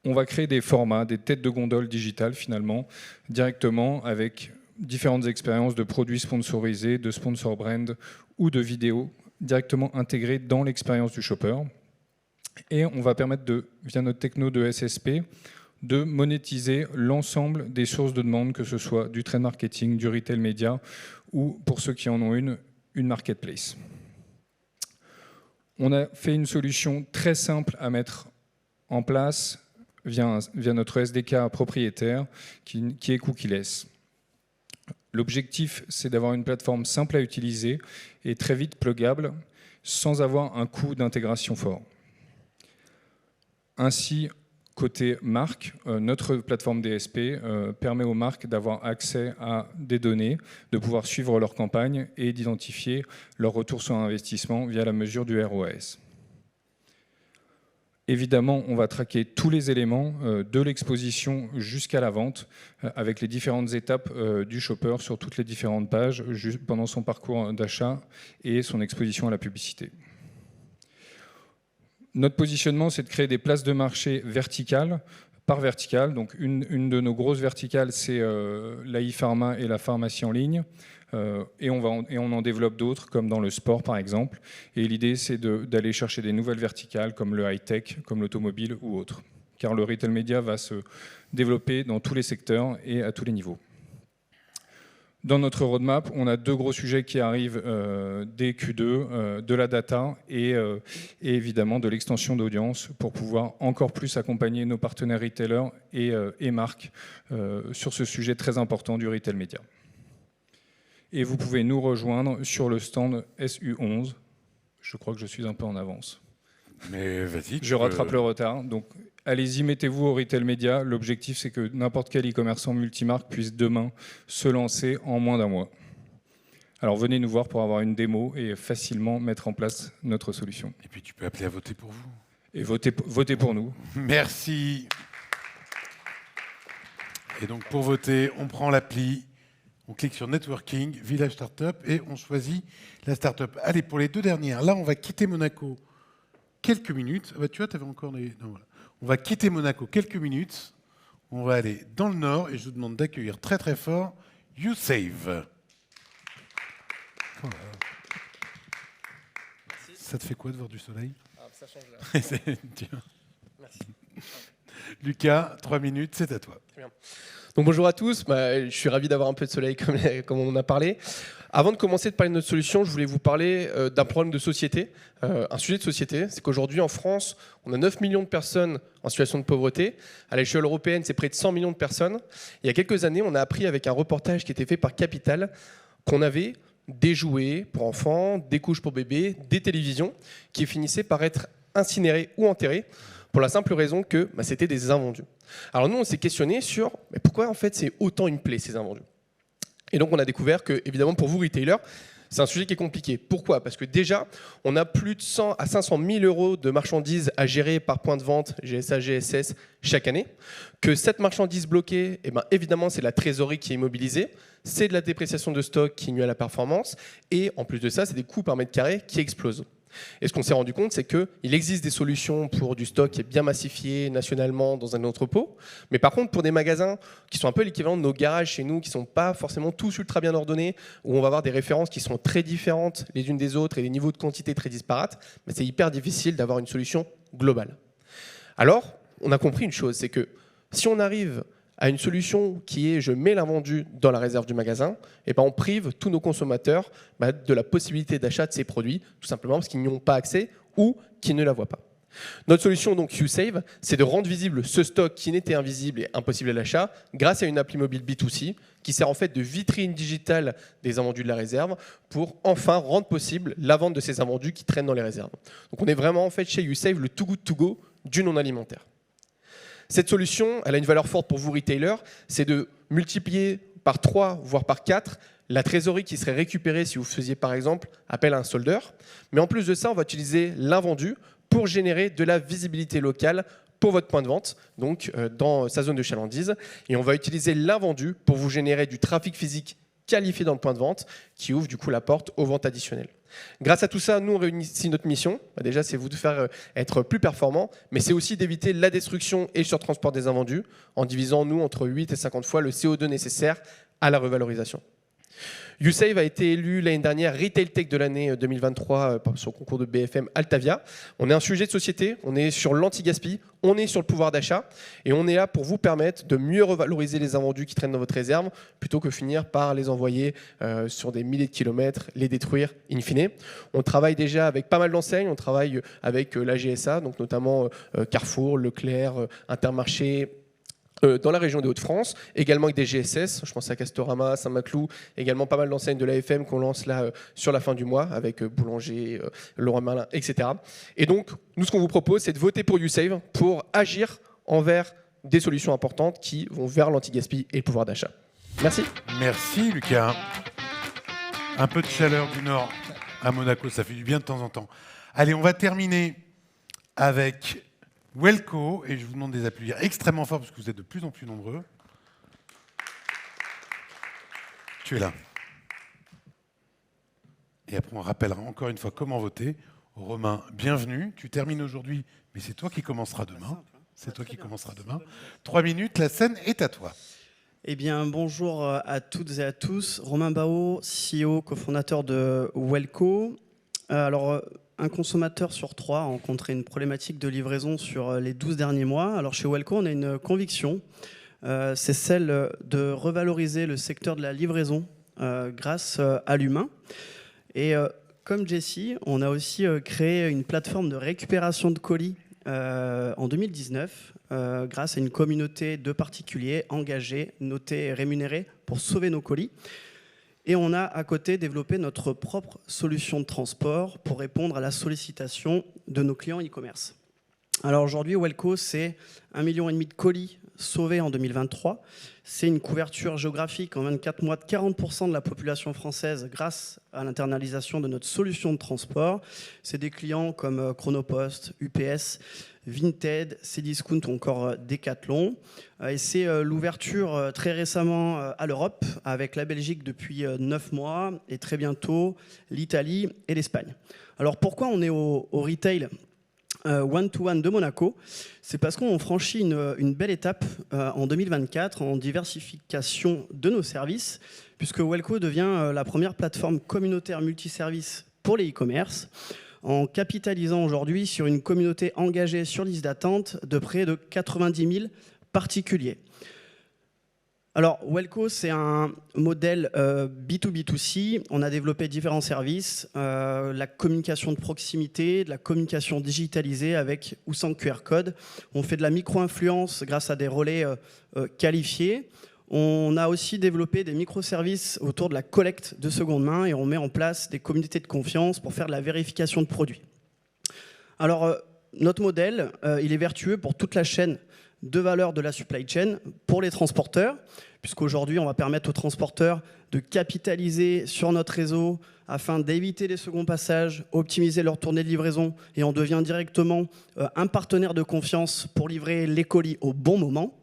On va créer des formats, des têtes de gondole digitales finalement, directement avec différentes expériences de produits sponsorisés, de sponsor brand ou de vidéos directement intégrées dans l'expérience du shopper. Et on va permettre, via notre techno de SSP, de monétiser l'ensemble des sources de demande, que ce soit du trade marketing, du retail média ou, pour ceux qui en ont une marketplace. On a fait une solution très simple à mettre en place, via notre SDK propriétaire qui est cookieless. L'objectif, c'est d'avoir une plateforme simple à utiliser et très vite pluggable, sans avoir un coût d'intégration fort. Ainsi, côté marque, notre plateforme DSP permet aux marques d'avoir accès à des données, de pouvoir suivre leur campagne et d'identifier leur retour sur investissement via la mesure du ROAS. Évidemment, on va traquer tous les éléments de l'exposition jusqu'à la vente avec les différentes étapes du shopper sur toutes les différentes pages pendant son parcours d'achat et son exposition à la publicité. Notre positionnement, c'est de créer des places de marché verticales par verticale. Donc une de nos grosses verticales, c'est l'e-pharma et la pharmacie en ligne. Et on en développe d'autres, comme dans le sport par exemple. Et l'idée, c'est d'aller chercher des nouvelles verticales, comme le high-tech, comme l'automobile ou autres. Car le retail média va se développer dans tous les secteurs et à tous les niveaux. Dans notre roadmap, on a 2 gros sujets qui arrivent dès Q2, de la data et évidemment de l'extension d'audience pour pouvoir encore plus accompagner nos partenaires retailers et marques sur ce sujet très important du retail média. Et vous pouvez nous rejoindre sur le stand SU11. Je crois que je suis un peu en avance. Mais vas-y. Je rattrape le retard. Donc, allez-y, mettez-vous au retail média. L'objectif, c'est que n'importe quel e-commerçant multimarque puisse demain se lancer en moins d'1 mois. Alors, venez nous voir pour avoir une démo et facilement mettre en place notre solution. Et puis, tu peux appeler à voter pour vous. Et votez pour nous. Merci. Et donc, pour voter, on prend l'appli. On clique sur Networking, Village Startup et on choisit la startup. Allez, pour les 2 dernières, là, on va quitter Monaco quelques minutes. Ah bah, tu vois, tu avais encore les... Non, voilà. On va quitter Monaco quelques minutes. On va aller dans le nord et je vous demande d'accueillir très très fort YouSave. Voilà. Ça te fait quoi de voir du soleil? Ça change là. Merci. Lucas, 3 minutes, c'est à toi. Très bien. Donc bonjour à tous, je suis ravi d'avoir un peu de soleil comme on en a parlé. Avant de commencer de parler de notre solution, je voulais vous parler d'un problème de société, un sujet de société. C'est qu'aujourd'hui en France, on a 9 millions de personnes en situation de pauvreté. À l'échelle européenne, c'est près de 100 millions de personnes. Il y a quelques années, on a appris avec un reportage qui était fait par Capital qu'on avait des jouets pour enfants, des couches pour bébés, des télévisions qui finissaient par être incinérées ou enterrées pour la simple raison que c'était des invendus. Alors nous, on s'est questionné sur pourquoi en fait c'est autant une plaie ces invendus. Et donc on a découvert que, évidemment, pour vous retailers, c'est un sujet qui est compliqué. Pourquoi? Parce que déjà, on a plus de 100 à 500 000 euros de marchandises à gérer par point de vente, GSA, GSS, chaque année. Que cette marchandise bloquée, évidemment, c'est la trésorerie qui est immobilisée, c'est de la dépréciation de stock qui nuit à la performance, et en plus de ça, c'est des coûts par mètre carré qui explosent. Et ce qu'on s'est rendu compte, c'est qu'il existe des solutions pour du stock qui est bien massifié nationalement dans un entrepôt. Mais par contre, pour des magasins qui sont un peu l'équivalent de nos garages chez nous, qui ne sont pas forcément tous ultra bien ordonnés, où on va avoir des références qui sont très différentes les unes des autres et des niveaux de quantité très disparates, c'est hyper difficile d'avoir une solution globale. Alors, on a compris une chose, c'est que si on arrive à une solution qui est je mets l'invendu dans la réserve du magasin, et on prive tous nos consommateurs de la possibilité d'achat de ces produits, tout simplement parce qu'ils n'y ont pas accès ou qu'ils ne la voient pas. Notre solution, donc YouSave, c'est de rendre visible ce stock qui n'était invisible et impossible à l'achat grâce à une appli mobile B2C qui sert en fait de vitrine digitale des invendus de la réserve pour enfin rendre possible la vente de ces invendus qui traînent dans les réserves. Donc on est vraiment en fait chez YouSave le too good to go du non alimentaire. Cette solution, elle a une valeur forte pour vous retailers, c'est de multiplier par 3, voire par 4, la trésorerie qui serait récupérée si vous faisiez par exemple appel à un soldeur. Mais en plus de ça, on va utiliser l'invendu pour générer de la visibilité locale pour votre point de vente, donc dans sa zone de chalandise. Et on va utiliser l'invendu pour vous générer du trafic physique qualifié dans le point de vente qui ouvre du coup la porte aux ventes additionnelles. Grâce à tout ça, nous on réussit notre mission. Déjà, c'est vous de faire être plus performant, mais c'est aussi d'éviter la destruction et le surtransport des invendus en divisant, nous, entre 8 et 50 fois le CO2 nécessaire à la revalorisation. YouSave a été élu l'année dernière Retail Tech de l'année 2023 sur le concours de BFM Altavia. On est un sujet de société, on est sur l'anti-gaspi, on est sur le pouvoir d'achat et on est là pour vous permettre de mieux revaloriser les invendus qui traînent dans votre réserve plutôt que finir par les envoyer sur des milliers de kilomètres, les détruire in fine. On travaille déjà avec pas mal d'enseignes, on travaille avec la GSA, donc notamment Carrefour, Leclerc, Intermarché, dans la région des Hauts-de-France, également avec des GSS, je pense à Castorama, Saint-Maclou, également pas mal d'enseignes de l'AFM qu'on lance là sur la fin du mois avec Boulanger, Leroy Merlin, etc. Et donc, nous, ce qu'on vous propose, c'est de voter pour YouSave pour agir envers des solutions importantes qui vont vers l'anti-gaspi et le pouvoir d'achat. Merci. Merci Lucas. Un peu de chaleur du Nord à Monaco, ça fait du bien de temps en temps. Allez, on va terminer avec Welco, et je vous demande de les applaudir extrêmement fort parce que vous êtes de plus en plus nombreux. Tu es là. Et après, on rappellera encore une fois comment voter. Romain, bienvenue. Tu termines aujourd'hui, mais c'est toi qui commenceras demain. C'est toi qui commenceras demain. 3 minutes, la scène est à toi. Eh bien, bonjour à toutes et à tous. Romain Bao, CEO, cofondateur de Welco. Alors, un consommateur sur 3 a rencontré une problématique de livraison sur les 12 derniers mois. Alors, chez Welco, on a une conviction, c'est celle de revaloriser le secteur de la livraison grâce à l'humain. Et comme Jessie, on a aussi créé une plateforme de récupération de colis en 2019 grâce à une communauté de particuliers engagés, notés et rémunérés pour sauver nos colis. Et on a à côté développé notre propre solution de transport pour répondre à la sollicitation de nos clients e-commerce. Alors aujourd'hui, Welco, c'est 1,5 million de colis sauvés en 2023. C'est une couverture géographique en 24 mois de 40% de la population française grâce à l'internalisation de notre solution de transport. C'est des clients comme Chronopost, UPS, Vinted, Cdiscount ou encore Decathlon. Et c'est l'ouverture très récemment à l'Europe avec la Belgique depuis 9 mois et très bientôt l'Italie et l'Espagne. Alors pourquoi on est au retail one-to-one de Monaco? C'est parce qu'on franchit une belle étape en 2024 en diversification de nos services, puisque Welco devient la première plateforme communautaire multiservice pour les e-commerce, en capitalisant aujourd'hui sur une communauté engagée sur liste d'attente de près de 90 000 particuliers. Alors, Welco, c'est un modèle B2B2C. On a développé différents services, la communication de proximité, de la communication digitalisée avec ou sans QR code. On fait de la micro-influence grâce à des relais qualifiés. On a aussi développé des microservices autour de la collecte de seconde main et on met en place des communautés de confiance pour faire de la vérification de produits. Alors, notre modèle, il est vertueux pour toute la chaîne de valeur de la supply chain pour les transporteurs, puisqu'aujourd'hui, on va permettre aux transporteurs de capitaliser sur notre réseau afin d'éviter les seconds passages, optimiser leur tournée de livraison et on devient directement un partenaire de confiance pour livrer les colis au bon moment.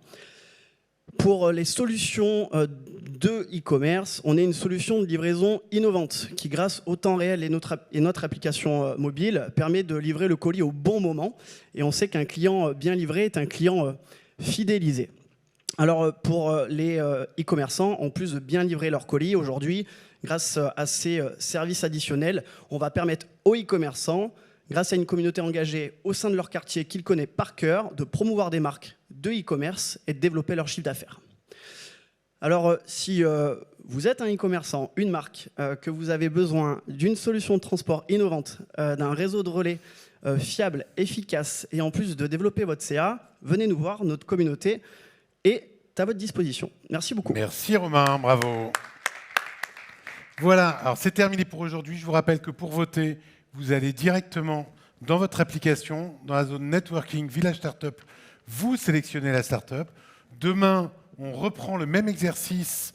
Pour les solutions de e-commerce, on est une solution de livraison innovante qui, grâce au temps réel et notre application mobile, permet de livrer le colis au bon moment. Et on sait qu'un client bien livré est un client fidélisé. Alors pour les e-commerçants, en plus de bien livrer leur colis, aujourd'hui, grâce à ces services additionnels, on va permettre aux e-commerçants, grâce à une communauté engagée au sein de leur quartier qu'ils connaissent par cœur, de promouvoir des marques de e-commerce et de développer leur chiffre d'affaires. Alors, si vous êtes un e-commerçant, une marque, que vous avez besoin d'une solution de transport innovante, d'un réseau de relais fiable, efficace et en plus de développer votre CA, venez nous voir, notre communauté est à votre disposition. Merci beaucoup. Merci Romain, bravo. Voilà, alors c'est terminé pour aujourd'hui. Je vous rappelle que pour voter, vous allez directement dans votre application, dans la zone Networking, Village Startup, vous sélectionnez la startup. Demain, on reprend le même exercice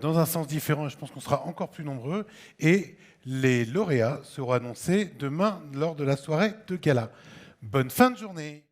dans un sens différent, et je pense qu'on sera encore plus nombreux. Et les lauréats seront annoncés demain lors de la soirée de gala. Bonne fin de journée.